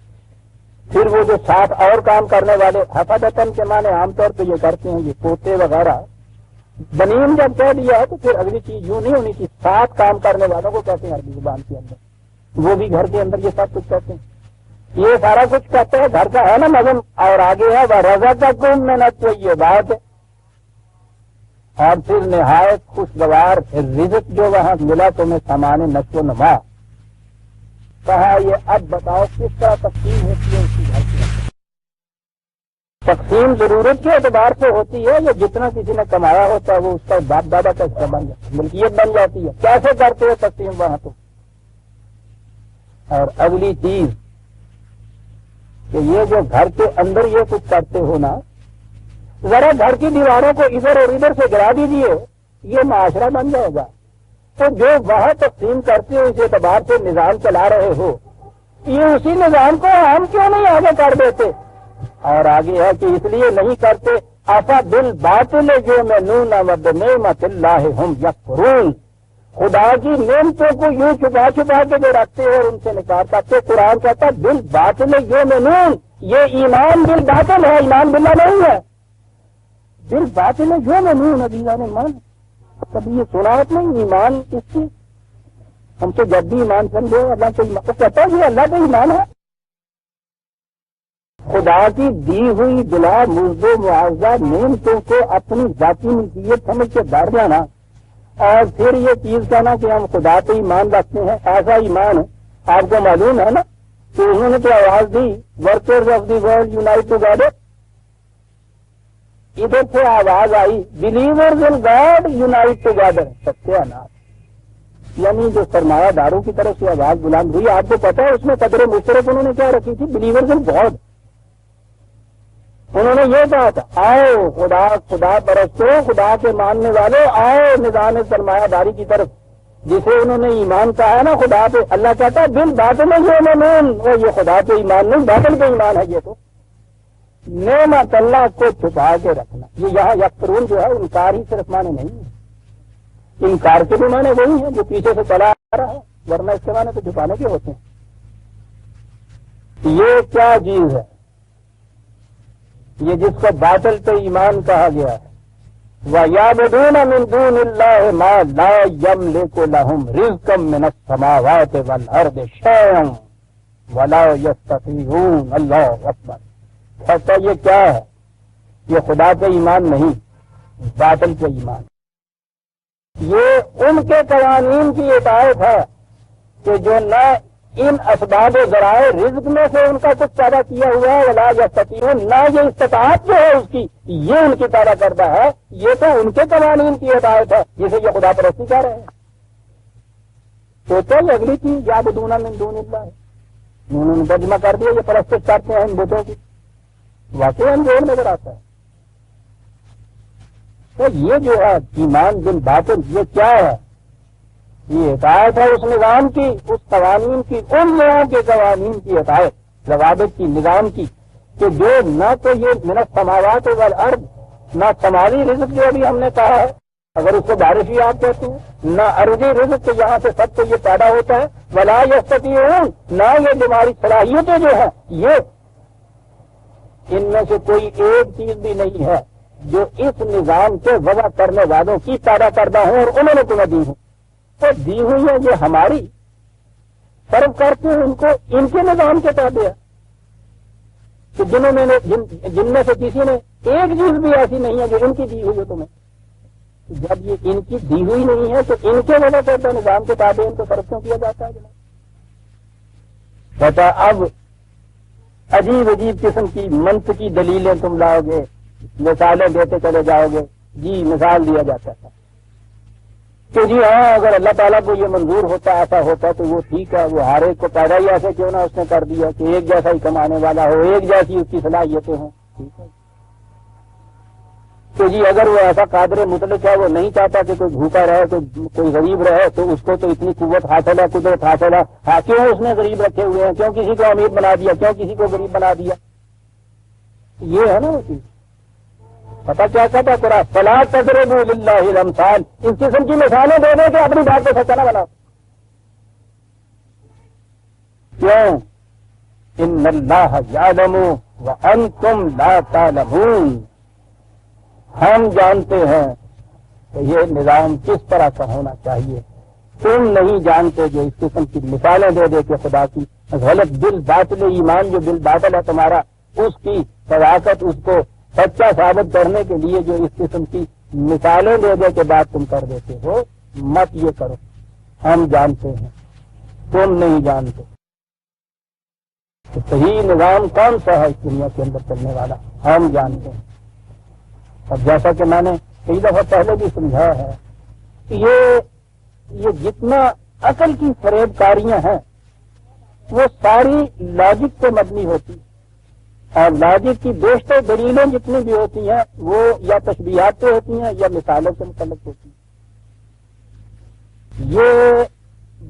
پھر وہ جو ساتھ اور کام کرنے والے حفاظتن کے معنی عام طور پہ یہ کرتے ہیں، یہ پوتے وغیرہ بنین جب کہہ دیا ہے تو پھر اگلی چیز یوں نہیں ہونی چاہیے، ساتھ کام کرنے والوں کو کہتے ہیں عربی زبان کے اندر، وہ بھی گھر کے اندر یہ سب کچھ کہتے ہیں، یہ سارا کچھ کہتے ہیں گھر کا ہے نا نظم، اور آگے ہے وہ رضا کا کم محنت تو یہ بات ہے، اور پھر نہایت خوشگوار رزق جو وہاں ملا تمہیں سامان نشو و نما، کہا یہ اب بتاؤ کس طرح تقسیم ہوتی ہے اس کی گھر کے اندر، تقسیم ضرورت کے اعتبار سے ہوتی ہے، یہ جتنا کسی نے کمایا ہوتا ہے وہ اس کا باپ دادا کا حصہ بن جاتا ہے، ملکیت بن جاتی ہے، کیسے کرتے ہو تقسیم وہاں تو، اور اگلی چیز کہ یہ جو گھر کے اندر یہ کچھ کرتے ہو نا، ذرا گھر کی دیواروں کو ادھر اور ادھر سے گرا دیجیے، یہ معاشرہ بن جائے گا، تو جو وہاں تقسیم کرتے ہو اس اعتبار سے نظام چلا رہے ہو، یہ اسی نظام کو ہم کیوں نہیں آگے کر دیتے، اور آگے ہے کہ اس لیے نہیں کرتے آفا دل باطل جو میں نون نعمت اللہ ہم یکفرون، خدا کی نعمتوں کو یوں چھپا چھپا کے جو رکھتے ہیں اور ان سے نکار کرتے، قرآن کہتا دل باطل جو میں نون، یہ ایمان دل باطل ہے، ایمان باللہ نہیں ہے، دل باطل جو میں نون عزیزان مان، کبھی یہ سناوت نہیں ایمان کس کی، ہم تو جب بھی ایمان سمجھے اللہ کو ایمان، تو کہتا ہے اللہ پہ ایمان ہے، خدا کی دی ہوئی بلا مزد و معاوضہ نعمتوں کو اپنی ذاتی ملکیت سمجھ کے بیٹھ جانا، اور پھر یہ چیز کہنا کہ ہم خدا پہ ایمان رکھتے ہیں، ایسا ایمان ہے، آپ کو معلوم ہے نا کہ انہوں نے تو آواز دی workers of the world unite together, ادھر سے آواز آئی believers in God unite together, ستیہ ناش، یعنی جو سرمایہ داروں کی طرف سے آواز بلند ہوئی، آپ کو پتا ہے اس میں قدر مشترک انہوں نے کیا رکھی تھی، بلیورز ان گاڈ، انہوں نے یہ کہا تھا آؤ خدا پرستو، خدا کے ماننے والے آؤ نظام سرمایہ داری کی طرف، جسے انہوں نے ایمان کہا ہے نا خدا پہ، اللہ کہتا ہے دل باطل ہے یہ مومن، وہ یہ خدا پہ ایمان نہیں باطل پہ ایمان ہے، یہ تو نعمت اللہ کو چھپا کے رکھنا، یہ یہاں یکفرون جو ہے انکار ہی صرف معنی نہیں ہے، انکار کے بھی معنی وہی ہیں جو پیچھے سے چلا آ رہا ہے، ورنہ اس کے معنی تو چھپانے کے ہوتے ہیں۔ یہ کیا چیز ہے یہ جس کو باطل پہ ایمان کہا گیا ہے، وَيَعْبُدُونَ مِن دُونِ اللَّهِ مَا لَا يَمْلِكُ لَهُمْ رِزْقًا مِّنَ السَّمَاوَاتِ وَالْأَرْضِ شَيْئًا وَلَا يَسْتَطِيعُونَ اللَّهُ أَكْبَرُ، کہتا یہ کیا ہے، یہ خدا پہ ایمان نہیں، باطل پہ ایمان، یہ ان کے قوانین کی اطاعت ہے کہ جو نہ ان اسباب و ذرائع رزق میں سے ان کا کچھ پیدا کیا ہوا ہے، ولا یستطیعون، نہ یہ استطاعت جو ہے اس کی یہ ان کی پیدا کردہ ہے، یہ تو ان کے قوانین کی ہدایت ہے جسے یہ خدا پرستی کہہ رہے ہیں۔ تو یہ اگلی چیز یعبدون من دون اللہ، انہوں نے ترجمہ کر دیا یہ پرستش کرتے ہیں ان بتوں کی، واقعی انجوڑ نظر آتا ہے۔ تو یہ جو ہے ایمان بن باطل یہ کیا ہے، یہ اطاعت ہے اس نظام کی، اس قوانین کی، ان لوگوں کے قوانین کی اطاعت، ضوابط کی، نظام کی، کہ جو نہ تو یہ من السماوات والارض نہ سماجی رزق جو ابھی ہم نے کہا ہے اگر اس کو بارش ہی آپ کہتے ہیں، نہ ارضی رزق کے جہاں سے سب کو یہ پیدا ہوتا ہے، ولا یستطیعون، نہ یہ تمہاری صلاحیتیں جو ہیں یہ ان میں سے کوئی ایک چیز بھی نہیں ہے جو اس نظام کے وضع کرنے والوں کی پیدا کردہ ہوں اور انہوں نے تمہیں دی ہوں، تو دی ہوئی ہے یہ ہماری، فرق کرتے ہیں ان کو ان کے نظام کے تابع ہے کہ جن میں سے کسی نے ایک چیز بھی ایسی نہیں ہے جو ان کی دی ہوئی ہے تمہیں۔ جب یہ ان کی دی ہوئی نہیں ہے تو ان کے وجہ کرتا نظام کے تابع ان کو فرق کیوں کیا جاتا ہے جناب؟ کہتا اب عجیب عجیب قسم کی منطقی دلیلیں تم لاؤ گے، مثالیں دیتے چلے جاؤ گے۔ جی مثال دیا جاتا ہے کہ جی ہاں اگر اللہ تعالیٰ کو یہ منظور ہوتا ایسا ہوتا تو وہ ٹھیک ہے، وہ ہر ایک کو پیدا ہی ایسے کیوں نہ اس نے کر دیا کہ ایک جیسا ہی کمانے والا ہو، ایک جیسی اس کی صلاحیتیں ہوں، ٹھیک ہے کہ جی اگر وہ ایسا قادر مطلق ہے، وہ نہیں چاہتا کہ کوئی بھوکا رہے، کوئی غریب رہے، تو اس کو تو اتنی قوت حاصل ہے، قدرت حاصل ہے، ہاں کیوں اس نے غریب رکھے ہوئے ہیں، کیوں کسی کو امیر بنا دیا، کیوں کسی کو غریب بنا دیا؟ یہ ہے نا وہ چیز۔ پتا کیا کہتا تیرا فلا تضربوا للہ الامثال، اس قسم کی مثالیں دے دے کہ اپنی بات کو سچا نہ بناؤ۔ کیوں؟ ان اللہ یعلم وانتم لا تعلمون، ہم جانتے ہیں کہ یہ نظام کس طرح کا ہونا چاہیے، تم نہیں جانتے۔ جو اس قسم کی مثالیں دے دے کہ خدا کی غلط بل باطل ایمان جو بل باطل ہے تمہارا، اس کی صداقت اس کو سچا ثابت کرنے کے لیے جو اس قسم کی مثالیں دے دے کے بات تم کر دیتے ہو، مت یہ کرو، ہم جانتے ہیں تم نہیں جانتے۔ تو صحیح نظام کون سا ہے اس دنیا کے اندر چلنے والا، ہم جانتے ہیں۔ اب جیسا کہ میں نے کئی دفعہ پہلے بھی سمجھایا ہے کہ یہ جتنا عقل کی فریب کاریاں ہیں وہ ساری لاجک پہ مبنی ہوتی، اور لاجک کی بیشتر دلیلیں جتنی بھی ہوتی ہیں وہ یا تشبیہات پہ ہوتی ہیں یا مثالوں سے متعلق ہوتی ہیں۔ یہ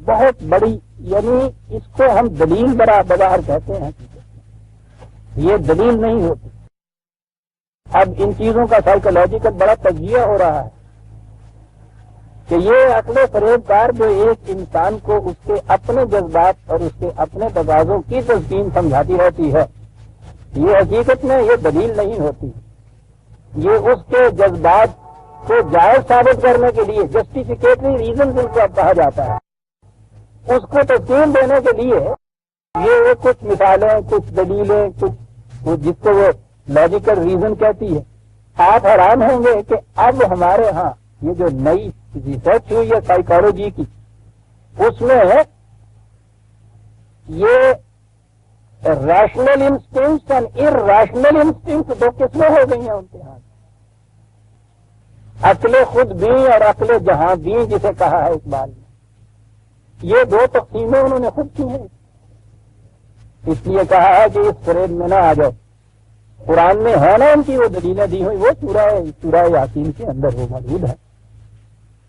بہت بڑی، یعنی اس کو ہم دلیل بظاہر کہتے ہیں، یہ دلیل نہیں ہوتی۔ اب ان چیزوں کا سائیکولوجیکل بڑا تجزیہ ہو رہا ہے کہ یہ عقل فریب کار جو ایک انسان کو اس کے اپنے جذبات اور اس کے اپنے تقاضوں کی تسکین سمجھاتی رہتی ہے، یہ حقیقت میں یہ دلیل نہیں ہوتی، یہ اس کے جذبات کو جائز ثابت کرنے کے لیے جسٹیفیکیٹری ریزن ان کو اب کہا جاتا ہے، اس کو تسکین دینے کے لیے یہ کچھ مثالیں، کچھ دلیلیں، کچھ جس کو وہ لاجیکل ریزن کہتی ہے۔ آپ حیران ہوں گے کہ اب ہمارے ہاں یہ جو نئی ریسرچ ہوئی ہے سائیکالوجی کی، اس میں یہ ریشنل انسٹنکٹس اور ارریشنل انسٹنکٹس دو قسمیں ہو گئی ہیں ان کے ہاں، عقل خود بین اور عقل جہاں بین جسے کہا ہے اقبال نے، یہ دو تقسیمیں انہوں نے خود کی ہیں، اس لیے کہا ہے کہ اس فریب میں نہ آ جاؤ۔ قرآن میں ہے نا ان کی وہ دلیلیں دی ہوئی، وہ سورہ یاسین کے اندر وہ موجود ہے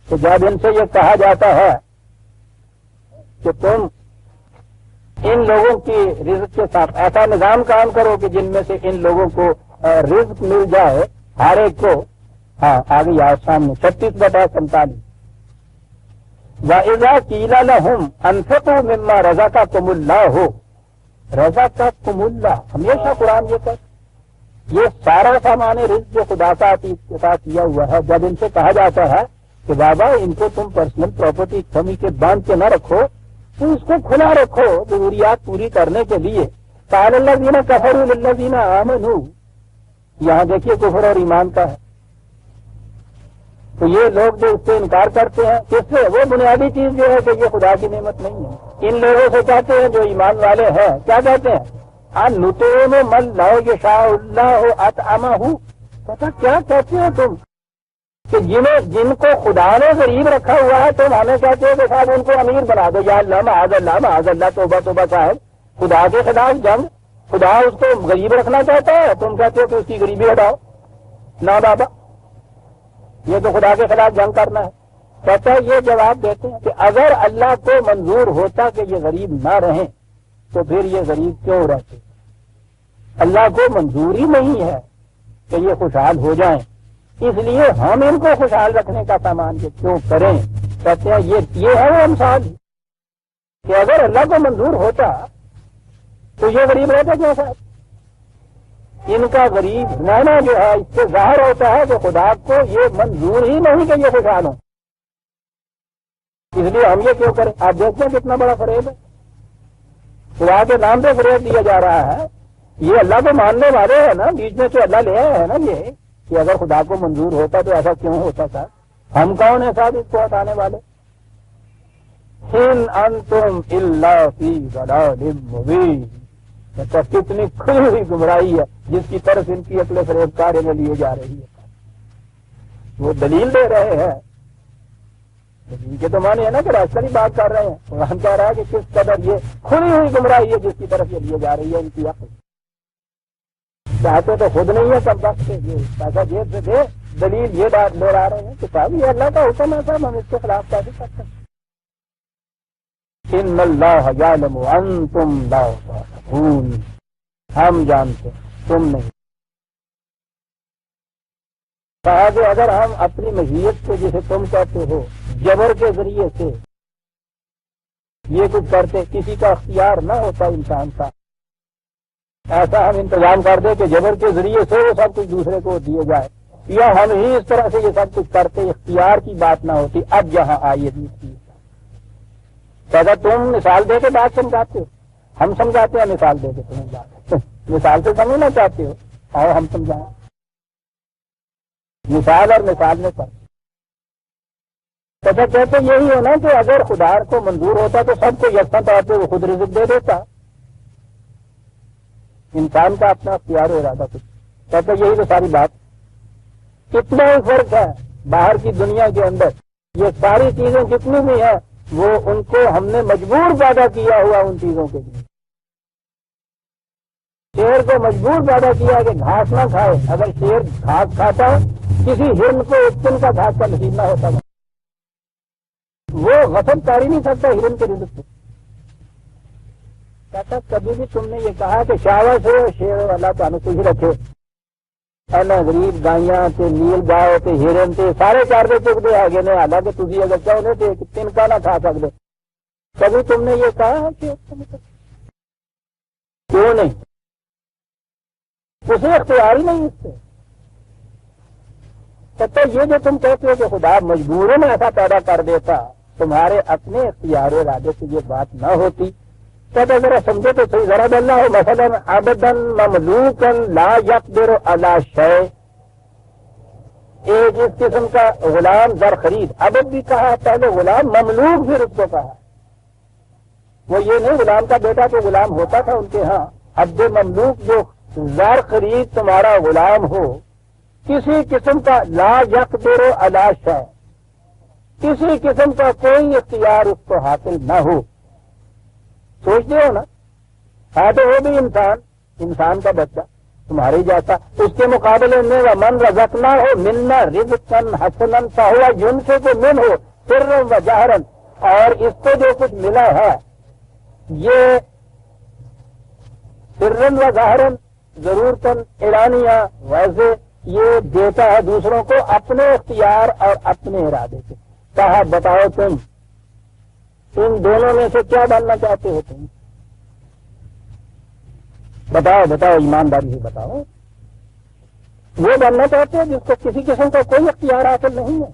کہ جب ان سے یہ کہا جاتا ہے کہ تم ان لوگوں کی رزق کے ساتھ ایسا نظام کام کرو کہ جن میں سے ان لوگوں کو رزق مل جائے ہر ایک کو، ہاں آگے آپ سامنے 36/47 وَإِذَا قِيلَ لَهُمْ أَنفِقُوا مِمَّا رَزَقَكُمُ اللَّهُ، رَزَقَكُمُ اللَّهُ ہمیشہ قرآن یہ کہتا، یہ سارا سامان رزق جو خدا کا عطا کیا ہوا ہے، جب ان سے کہا جاتا ہے کہ بابا ان کو تم پرسنل پراپرٹی کمی کے باندھ کے نہ رکھو، تو اس کو کھلا رکھو ضروریات پوری کرنے کے لیے۔ قال الذین کفروا للذین آمنوا، یہاں دیکھیے کفر اور ایمان کا ہے، تو یہ لوگ جو اس سے انکار کرتے ہیں، کس سے؟ وہ بنیادی چیز جو ہے کہ یہ خدا کی نعمت نہیں ہے، ان لوگوں سے کہتے ہیں جو ایمان والے ہیں، کیا کہتے ہیں؟ نُطْعِمُ مَن لَّوْ يَشَاءُ اللَّهُ أَطْعَمَهُ، پتہ کیا کہتے ہو تم کہ جن کو خدا نے غریب رکھا ہوا ہے تم ہمیں کہتے ہو کہ صاحب ان کو امیر بنا دو، یا اللہ معاذ اللہ توبہ توبہ صاحب، خدا کے خلاف جنگ، خدا اس کو غریب رکھنا چاہتا ہے، تم کہتے ہو کہ اس کی غریبی ہٹاؤ، نہ بابا یہ تو خدا کے خلاف جنگ کرنا ہے۔ کہتا ہے یہ جواب دیتے ہیں کہ اگر اللہ کو منظور ہوتا کہ یہ غریب نہ رہیں تو پھر یہ غریب کیوں رہتے؟ اللہ کو منظور ہی نہیں ہے کہ یہ خوشحال ہو جائیں، اس لیے ہم ان کو خوشحال رکھنے کا سامان کیوں کریں؟ کہتے ہیں یہ ہے وہ امثال کہ اگر اللہ کو منظور ہوتا تو یہ غریب رہتا کیوں صاحب؟ ان کا غریب رہنا جو ہے اس سے ظاہر ہوتا ہے کہ خدا کو یہ منظور ہی نہیں کہ یہ خوشحال ہوں، اس لیے ہم یہ کیوں کریں؟ آپ دیکھتے ہیں کتنا بڑا فریب ہے، خدا کے نام پہ فریب دیا جا رہا ہے۔ یہ اللہ کو ماننے والے ہیں نا، بیچ میں تو اللہ لے آئے ہیں نا یہ کہ اگر خدا کو منظور ہوتا تو ایسا کیوں ہوتا تھا؟ ہم کون ہیں صاحب اس کو ہٹانے والے؟ ان انتم الا فی ضلال مبین، کتنی کھلی ہوئی گمراہی ہے جس کی طرف ان کی عقل فریب کار میں لیے جا رہی ہے۔ وہ دلیل دے رہے ہیں، دلیل کے تو معنی ہے نا کہ راستہ کی بات کر رہے ہیں۔ قرآن کہہ رہا ہے کہ کس قدر یہ کھلی ہوئی گمراہی ہے جس کی طرف یہ لیے جا رہی ہے ان کی عقل۔ چاہتے تو خود نہیں ہے سب وقت سے، یہ پیسہ جیب سے دے، دلیل یہ بات لے آ رہے ہیں کہ صاحب یہ اللہ کا حکم ہے، صاحب ہم اس کے خلاف کیسے کرتے ہیں؟ ان اللہ یعلم وانتم لا تعلمون، ہم جانتے تم نہیں۔ کہا کہ اگر ہم اپنی مشیت سے جسے تم کہتے ہو جبر کے ذریعے سے یہ کچھ کرتے، کسی کا اختیار نہ ہوتا انسان کا، ایسا ہم انتظام کر دیں کہ جبر کے ذریعے سے وہ سب کچھ دوسرے کو دیے جائے، یا ہم ہی اس طرح سے یہ سب کچھ کرتے، اختیار کی بات نہ ہوتی۔ اب یہاں آئیے دوسری کہتا تم مثال دے کے بات سمجھاتے ہو، ہم سمجھاتے ہیں مثال دے کے تمہیں بات، مثال سے سمجھنا چاہتے ہو اور ہم سمجھائیں، مثال اور مثال میں فرق۔ تو کہتے یہی ہے نا کہ اگر خدا کو منظور ہوتا تو سب کو یکساں طور پہ وہ خود رزق دے دیتا، انسان کا اپنا اختیار و ارادہ کچھ، کہتے یہی تو ساری بات۔ کتنا ہی فرق ہے باہر کی دنیا کے اندر، یہ ساری چیزیں جتنی بھی ہیں وہ ان کو ہم نے مجبور پیدا کیا ہوا ان چیزوں کے لیے۔ شیر کو مجبور پیدا کیا کہ گھاس نہ کھائے، اگر شیر گھاس کھاتا کسی ہرن کو ایک دن کا گھاس کا نصیب نہ ہوتا، وہ غصب کر ہی نہیں سکتا ہرن کے رزق سے۔ کہتا کبھی بھی تم نے یہ کہا کہ شاور سے شیر اللہ تعالیٰ خوش رکھے، اے غریب گائیاں تے نیل گاؤ تے ہرن تے سارے چارے چکتے ہے نے، حالانکہ تھی اگر چاہتے تھے تن کا نہ کھا سکتے، کبھی تم نے یہ کہا کہ کیوں نہیں؟ اسے اختیار ہی نہیں اس سے۔ کہتا یہ جو تم کہتے ہو کہ خدا مجبوروں میں ایسا پیدا کر دیتا، تمہارے اپنے اختیار و ارادے سے یہ بات نہ ہوتی، کہتا ذرا سمجھو تو صحیح، ذرا اللہ مثلا عبدا مملوکا لا یقدر علی شیء، ایک اس قسم کا غلام زر خرید، عبد بھی کہا پہلے، غلام مملوک پھر اس کو کہا، وہ یہ نہیں غلام کا بیٹا تو غلام ہوتا تھا ان کے ہاں، عبد مملوک جو زر خرید تمہارا غلام ہو، کسی قسم کا لا یقدر علی شیء، کسی قسم کا کوئی اختیار اس کو حاصل نہ ہو۔ سوچتے ہو نا، ہے تو وہ بھی انسان کا بچہ تمہارے جیسا، اس کے مقابلے میں من رزقنا ہو منا رزقا حسنا فہو ينفق منہ سرا و جہرا، اور اس کو جو کچھ ملا ہے یہ سرا و ظاہرا ضرورتاً اعلانیہ ویسے یہ دیتا ہے دوسروں کو اپنے اختیار اور اپنے ارادے سے۔ کہا بتاؤ تم ان دونوں میں سے کیا بننا چاہتے ہو؟ تم بتاؤ ایمانداری سے بتاؤ، وہ بننا چاہتے ہو جس کو کسی قسم کا کوئی اختیار حاصل نہیں ہے،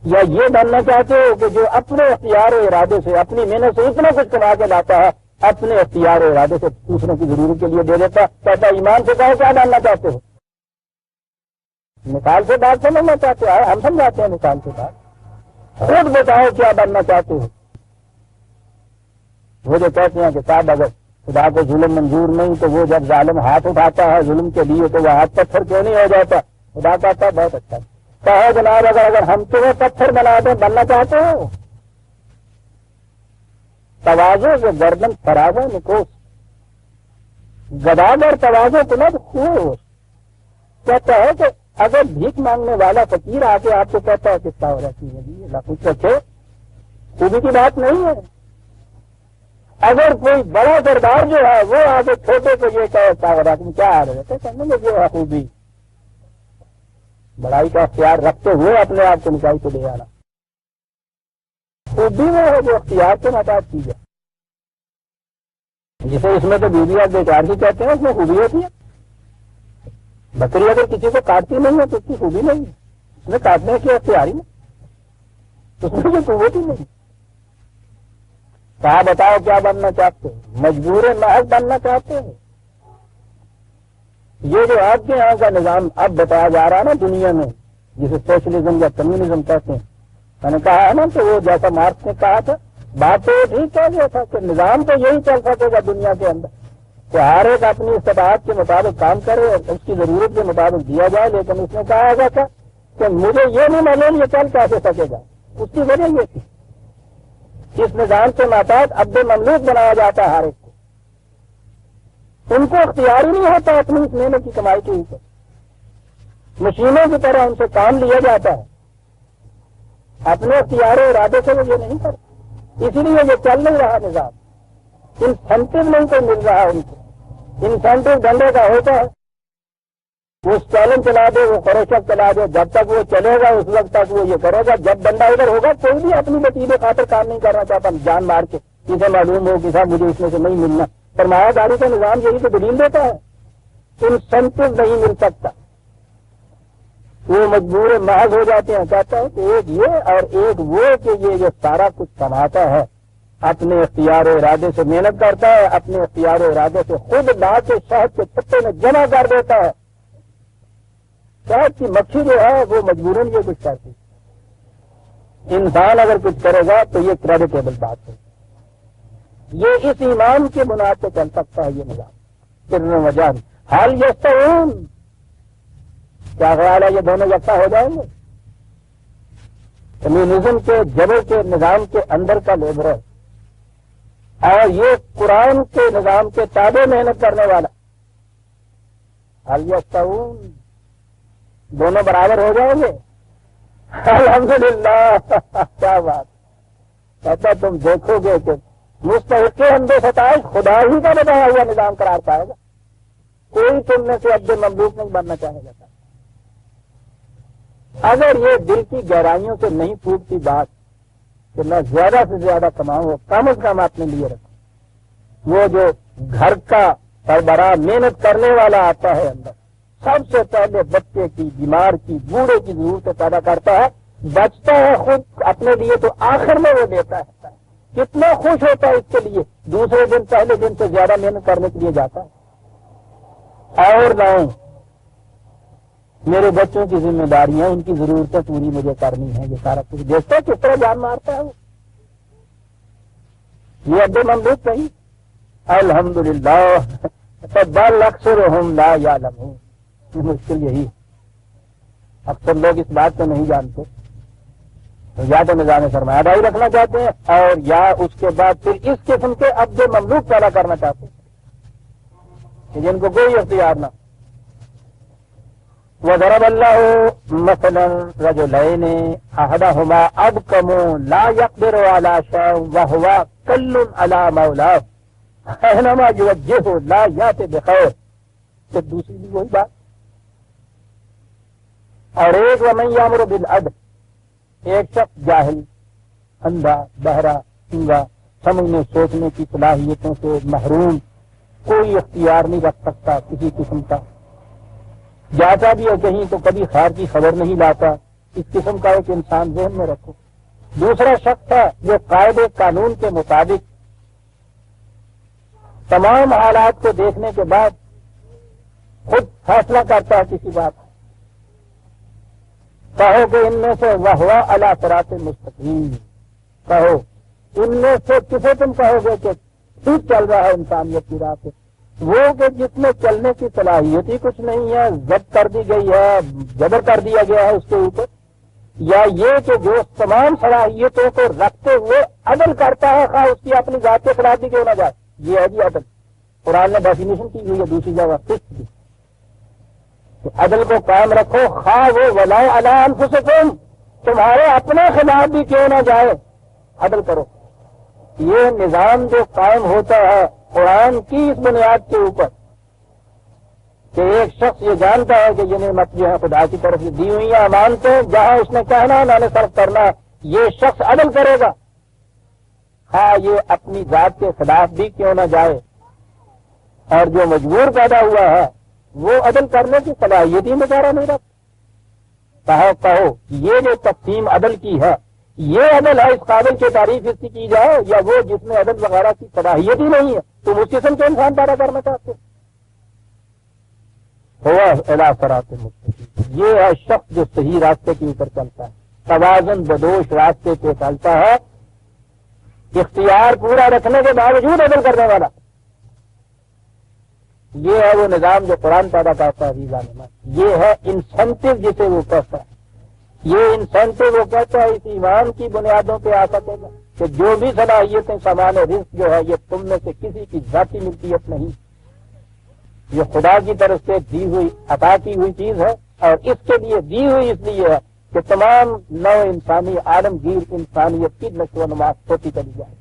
یا یہ بننا چاہتے ہو کہ جو اپنے اختیار و ارادے سے اپنی محنت سے اتنا کچھ کما کے لاتا ہے، اپنے اختیار و ارادے سے دوسروں کی ضرورت کے لیے دے دیتا؟ کہتا ایمان سے کہو کیا بننا چاہتے ہو؟ مثال سے بات سمجھنا چاہتے ہو؟ ہم سمجھاتے ہیں مثال سے بات، خود بتاؤ کیا بننا چاہتے ہو؟ وہ جو کہتے ہیں کہ صاحب اگر خدا کو ظلم منظور نہیں تو وہ جب ظالم ہاتھ اٹھاتا ہے ظلم کے لیے تو وہ ہاتھ پتھر کیوں نہیں ہو جاتا؟ خدا کہتا ہے بہت اچھا، کہو جناب اگر ہم تمہیں پتھر بنا دیں بننا چاہتے ہو؟ توازو سے گردن فرازہ نکوس، گداگر توازو کنت خوش، کہتا ہے کہ اگر بھیک مانگنے والا فقیر آ کے آپ کو کہتا ہے کس کا ہو رہتی ہے اللہ کچھ رکھے، خوبی کی بات نہیں ہے۔ اگر کوئی بڑا سردار جو ہے وہ آ کے چھوٹے کو یہ کہتا ہے کیا آ رہے تھے کہنے میں جو ہے خوبی، بڑائی کا اختیار رکھتے ہوئے اپنے آپ کو نچائی کو لے آنا خوبی وہ ہے جو اختیار کے محتاج کی جائے. جسے اس میں تو بیویاں بیکار ہی کہتے ہیں، اس میں خوبی ہوتی ہے. بکری اگر کسی کو کاٹتی نہیں ہے تو اس کی خوبی نہیں ہے، اس میں کاٹنے کی اختیار ہی نہیں، اس میں کوئی قوت ہی نہیں. کہا بتاؤ کیا بننا چاہتے ہو؟ مجبور محض بننا چاہتے ہیں. یہ جو آپ کے یہاں کا نظام اب بتایا جا رہا ہے نا دنیا میں، جسے سوشلزم یا کمیونزم کہتے ہیں، میں نے کہا ہے نا کہ وہ جیسا مارکس نے کہا تھا، بات تو ٹھیک کہہ گیا تھا کہ نظام تو یہی چل سکے گا دنیا کے اندر کہ ہر ایک اپنی استطاعت کے مطابق کام کرے اور اس کی ضرورت کے مطابق دیا جائے. لیکن اس نے کہا گیا تھا کہ مجھے یہ نہیں معلوم یہ چل کیسے سکے گا. اس کی وجہ یہ تھی اس نظام کے ماتحت عبد مملوک بنایا جاتا ہے ہر ایک کو. ان کو اختیار ہی نہیں ہوتا اپنی اس محنت کی کمائی کے اوپر. مشینوں کی طرح ان سے کام لیا جاتا ہے، اپنے اختیار و ارادے سے وہ یہ نہیں کرتے. اسی لیے یہ چل نہیں رہا نظام. انسینٹو نہیں کوئی مل رہا ان کو. انسینٹو ڈنڈے کا ہوتا ہے، وہ چیلنج چلا دے، وہ فروشت چلا دے، جب تک وہ چلے گا اس وقت تک وہ یہ کرے گا. جب ڈنڈا ادھر ہوگا کوئی بھی اپنی نتیجے خاطر کام نہیں کرنا چاہتا، جان مار کے کسے معلوم ہو کہ صاحب مجھے اس میں سے نہیں ملنا. سرمایہ داری کا نظام یہی تو دلیل دیتا ہے. انسینٹو نہیں مل سکتا، وہ مجبور محض ہو جاتے ہیں. کہتا ہے کہ ایک یہ اور ایک وہ کہ یہ جو سارا کچھ کماتا ہے اپنے اختیار و ارادے سے محنت کرتا ہے، اپنے اختیار و ارادے سے خود لا کے شہد کے چھتے میں جمع کر دیتا ہے. شہد کی مکھی جو ہے وہ مجبوراً یہ کچھ کرتی. انسان اگر کچھ کرے گا تو یہ کریڈیٹیبل بات ہے. یہ اس ایمان کے بنیاد پہ چل سکتا ہے یہ نظام. کرنے وجہ حال یستوون، کیا خیال ہے یہ دونوں یکساں ہو جائیں گے؟ کمیونزم کے جبر کے نظام کے اندر کا لیبر اور یہ قرآن کے نظام کے تابع محنت کرنے والا، حال یستوون، دونوں برابر ہو جائیں گے؟ الحمدللہ. کیا بات. کہتا تم دیکھو گے کہ مستحق اندے ستائش خدا ہی کا بتایا ہوا نظام قرار پائے گا. کوئی تم میں سے عبد مملوک نہیں بننا چاہے گا. اگر یہ دل کی گہرائیوں سے نہیں پھوٹتی بات کہ میں زیادہ سے زیادہ کماؤں، وہ کم از کم اپنے لیے رکھوں. وہ جو گھر کا سربراہ محنت کرنے والا آتا ہے اندر، سب سے پہلے بچے کی، بیمار کی، بوڑھے کی ضرورتیں پیدا کرتا ہے، بچتا ہے خود اپنے لیے تو آخر میں وہ دیتا ہے. کتنا خوش ہوتا ہے اس کے لیے، دوسرے دن پہلے دن سے زیادہ محنت کرنے کے لیے جاتا ہے. اور لائیں میرے بچوں کی ذمہ داریاں، ان کی ضرورتیں پوری مجھے کرنی ہے. یہ سارا کچھ دیکھتا ہے کس طرح جان مارتا ہے وہ. یہ عبد مملوک نہیں. الحمدللہ. بل اکثرهم لا یعلمون. مشکل یہی، اکثر لوگ اس بات کو نہیں جانتے. یا تو نظام سرمایہ داری رکھنا چاہتے ہیں اور یا اس کے بعد پھر اس قسم کے عبد مملوک پیدا کرنا چاہتے ہیں کہ جن کو کوئی اختیار نہ. وضرب اللہ مثلا رجلین احدہما ابکم لا یقدر علی شیء وہو کل علی مولاه اینما یوجہہ لا یأتی بخیر. پھر دوسری بھی وہی بات. اور ایک ومن یامر بالعدل، ایک شخص جاہل، اندھا، بہرا، گونگا، سمجھنے سوچنے کی صلاحیتوں سے محروم، کوئی اختیار نہیں رکھ سکتا کسی قسم کا، جاتا بھی ہے کہیں تو کبھی خیر کی خبر نہیں لاتا. اس قسم کا ایک انسان ذہن میں رکھو. دوسرا شخص ہے جو قاعدے قانون کے مطابق تمام حالات کو دیکھنے کے بعد خود فیصلہ کرتا ہے کسی بات. کہو کہ ان میں سے وہوا علی صراط مستقیم، کہو ان میں سے کسے تم کہو گے کہ ٹھیک چل رہا ہے انسانیت کی راہ پہ؟ وہ کہ جس میں چلنے کی صلاحیت ہی کچھ نہیں ہے، ضبط کر دی گئی ہے، جبر کر دیا گیا ہے اس کے اوپر، یا یہ کہ جو تمام صلاحیتوں کو رکھتے ہوئے عدل کرتا ہے، خواہ اس کی اپنی ذات کے خلاف بھی کیوں نہ جائے. یہ ہے جی عدل. قرآن نے ڈیفینیشن کی ہوئی ہے دوسری جگہ قسط کی. عدل کو قائم رکھو، خواہ وہ ولاء علی انفسکم، تمہارے اپنے خلاف بھی کیوں نہ جائے، عدل کرو. یہ نظام جو قائم ہوتا ہے قرآن کی اس بنیاد کے اوپر کہ ایک شخص یہ جانتا ہے کہ یہ نعمت جو ہے خدا کی طرف سے دی ہوئی ہے، امانتیں جہاں اس نے کہنا ہے میں نے صرف کرنا ہے، یہ شخص عدل کرے گا، ہاں یہ اپنی ذات کے خلاف بھی کیوں نہ جائے، اور جو مجبور پیدا ہوا ہے وہ عدل کرنے کی صلاحیت ہی مظاہرہ نہیں رکھتا۔ کہو یہ جو تقسیم عدل کی ہے یہ عدل ہے، اس قابل کی تعریف اس کی جائے، یا وہ جس میں عدل وغیرہ کی صلاحیت ہی نہیں ہے؟ تم اس قسم کے انسان پیدا کرنا چاہتے ہوا الی صراط مستقیم۔ یہ ہے شخص جو صحیح راستے کے اوپر چلتا ہے، توازن بدوش راستے پہ چلتا ہے، اختیار پورا رکھنے کے باوجود عدل کرنے والا۔ یہ ہے وہ نظام جو قرآن پیدا کرتا ہے عزیزان، یہ ہے انسینٹو جسے وہ کہتا ہے، یہ انسینٹو وہ کہتا ہے اس ایمان کی بنیادوں پہ آ سکے گا کہ جو بھی صلاحیتیں سامان رزق جو ہے یہ تم میں سے کسی کی ذاتی ملکیت نہیں، یہ خدا کی طرف سے دی ہوئی عطا کی ہوئی چیز ہے، اور اس کے لیے دی ہوئی اس لیے ہے کہ تمام نو انسانی عالمگیر انسانیت کی نشو و نما ہوتی چلی جائے۔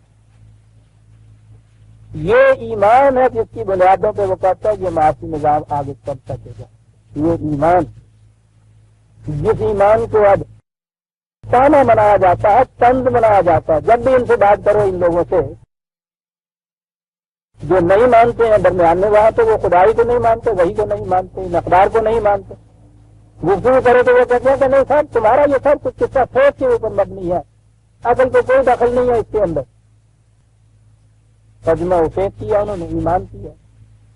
یہ ایمان ہے جس کی بنیادوں پہ وہ کہتا ہے یہ معاشی نظام آگے چل سکے گا۔ یہ ایمان جس ایمان کو اب تانا منایا جاتا ہے، طنز منایا جاتا ہے، جب بھی ان سے بات کرو ان لوگوں سے جو نہیں مانتے ہیں درمیان میں، وہاں تو وہ خدائی کو نہیں مانتے، وہی کو نہیں مانتے، ان اقدار کو نہیں مانتے، گفتگو کرے تو وہ کہتے ہیں کہ نہیں صاحب تمہارا یہ سب کچھ قصہ سوچ کے اوپر مبنی ہے، عقل کو کوئی دخل نہیں ہے اس کے اندر۔ ترجمہ افید کیا انہوں نے، ایمان کیا،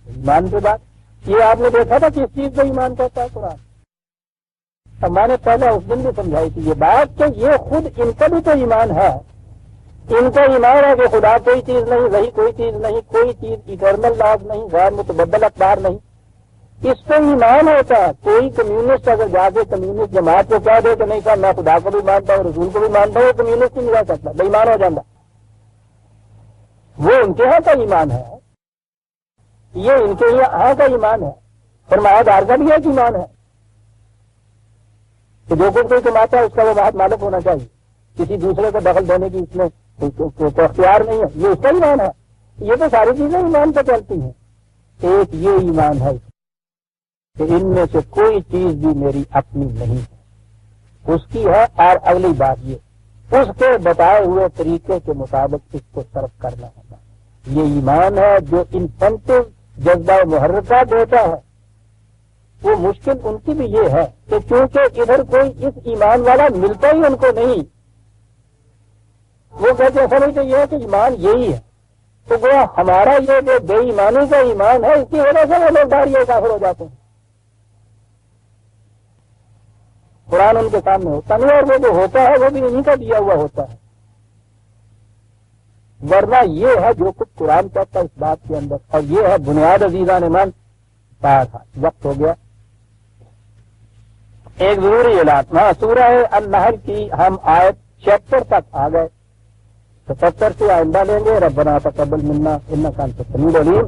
ایمان کے بعد یہ آپ نے دیکھا تھا کس چیز کو ایمان کہتا ہے قرآن؟ اب میں نے پہلے اس دن بھی سمجھائی تھی یہ بات کہ یہ خود ان کا بھی تو ایمان ہے، ان کا ایمان ہے کہ خدا کوئی چیز نہیں، وہی کوئی چیز نہیں، کوئی چیز ایٹرنل لاز نہیں، غیر متبدل اقدار نہیں، اس پہ ایمان ہوتا ہے۔ کوئی کمیونسٹ اگر جا کے کمیونسٹ جماعت کو کہہ دے کہ نہیں صاحب میں خدا کو بھی مانتا ہوں رسول کو بھی مانتا ہوں، وہ کمیونسٹ ہی نہیں رہ سکتا، بے ایمان ہو جاتا، وہ ان کے یہاں کا ایمان ہے، یہ ان کے یہاں کا ایمان ہے، فرمایا دار کا بھی ایک ایمان ہے کہ جو کچھ کوئی کماتا ہے اس کا وہ بہت مالک ہونا چاہیے، کسی دوسرے کو دخل دینے کی اس میں تو اختیار نہیں ہے، یہ اس کا ایمان ہے۔ یہ تو ساری چیزیں ایمان پہ چلتی ہیں۔ ایک یہ ایمان ہے کہ ان میں سے کوئی چیز بھی میری اپنی نہیں ہے، اس کی ہے، اور اگلی بات یہ اس کے بتائے ہوئے طریقے کے مطابق اس کو صرف کرنا ہوگا۔ یہ ایمان ہے جو انسینٹو جذبہ محرکہ دیتا ہے۔ وہ مشکل ان کی بھی یہ ہے کہ چونکہ ادھر کوئی اس ایمان والا ملتا ہی ان کو نہیں، وہ کہتے ہیں سمجھتے یہ ہے کہ ایمان یہی ہے، تو وہ ہمارا یہ جو بے ایمانی کا ایمان ہے اس کی وجہ سے وہ لوگ داڑھی کافر ہو جاتے ہیں۔ قرآن ان کے سامنے ہوتا نہیں، اور وہ جو ہوتا ہے وہ بھی انہیں کا دیا ہوا ہوتا ہے، ورنہ یہ ہے جو کچھ قرآن کہتا ہے اس بات کے اندر، اور یہ ہے بنیاد عزیزان ایمان۔ وقت ہو گیا، ایک ضروری اعلان، ہاں سورہ النحل کی ہم آیت 76 تک آ گئے، 77 سے آئندہ لیں گے۔ ربنا تقبل منا انک انت السمیع العلیم۔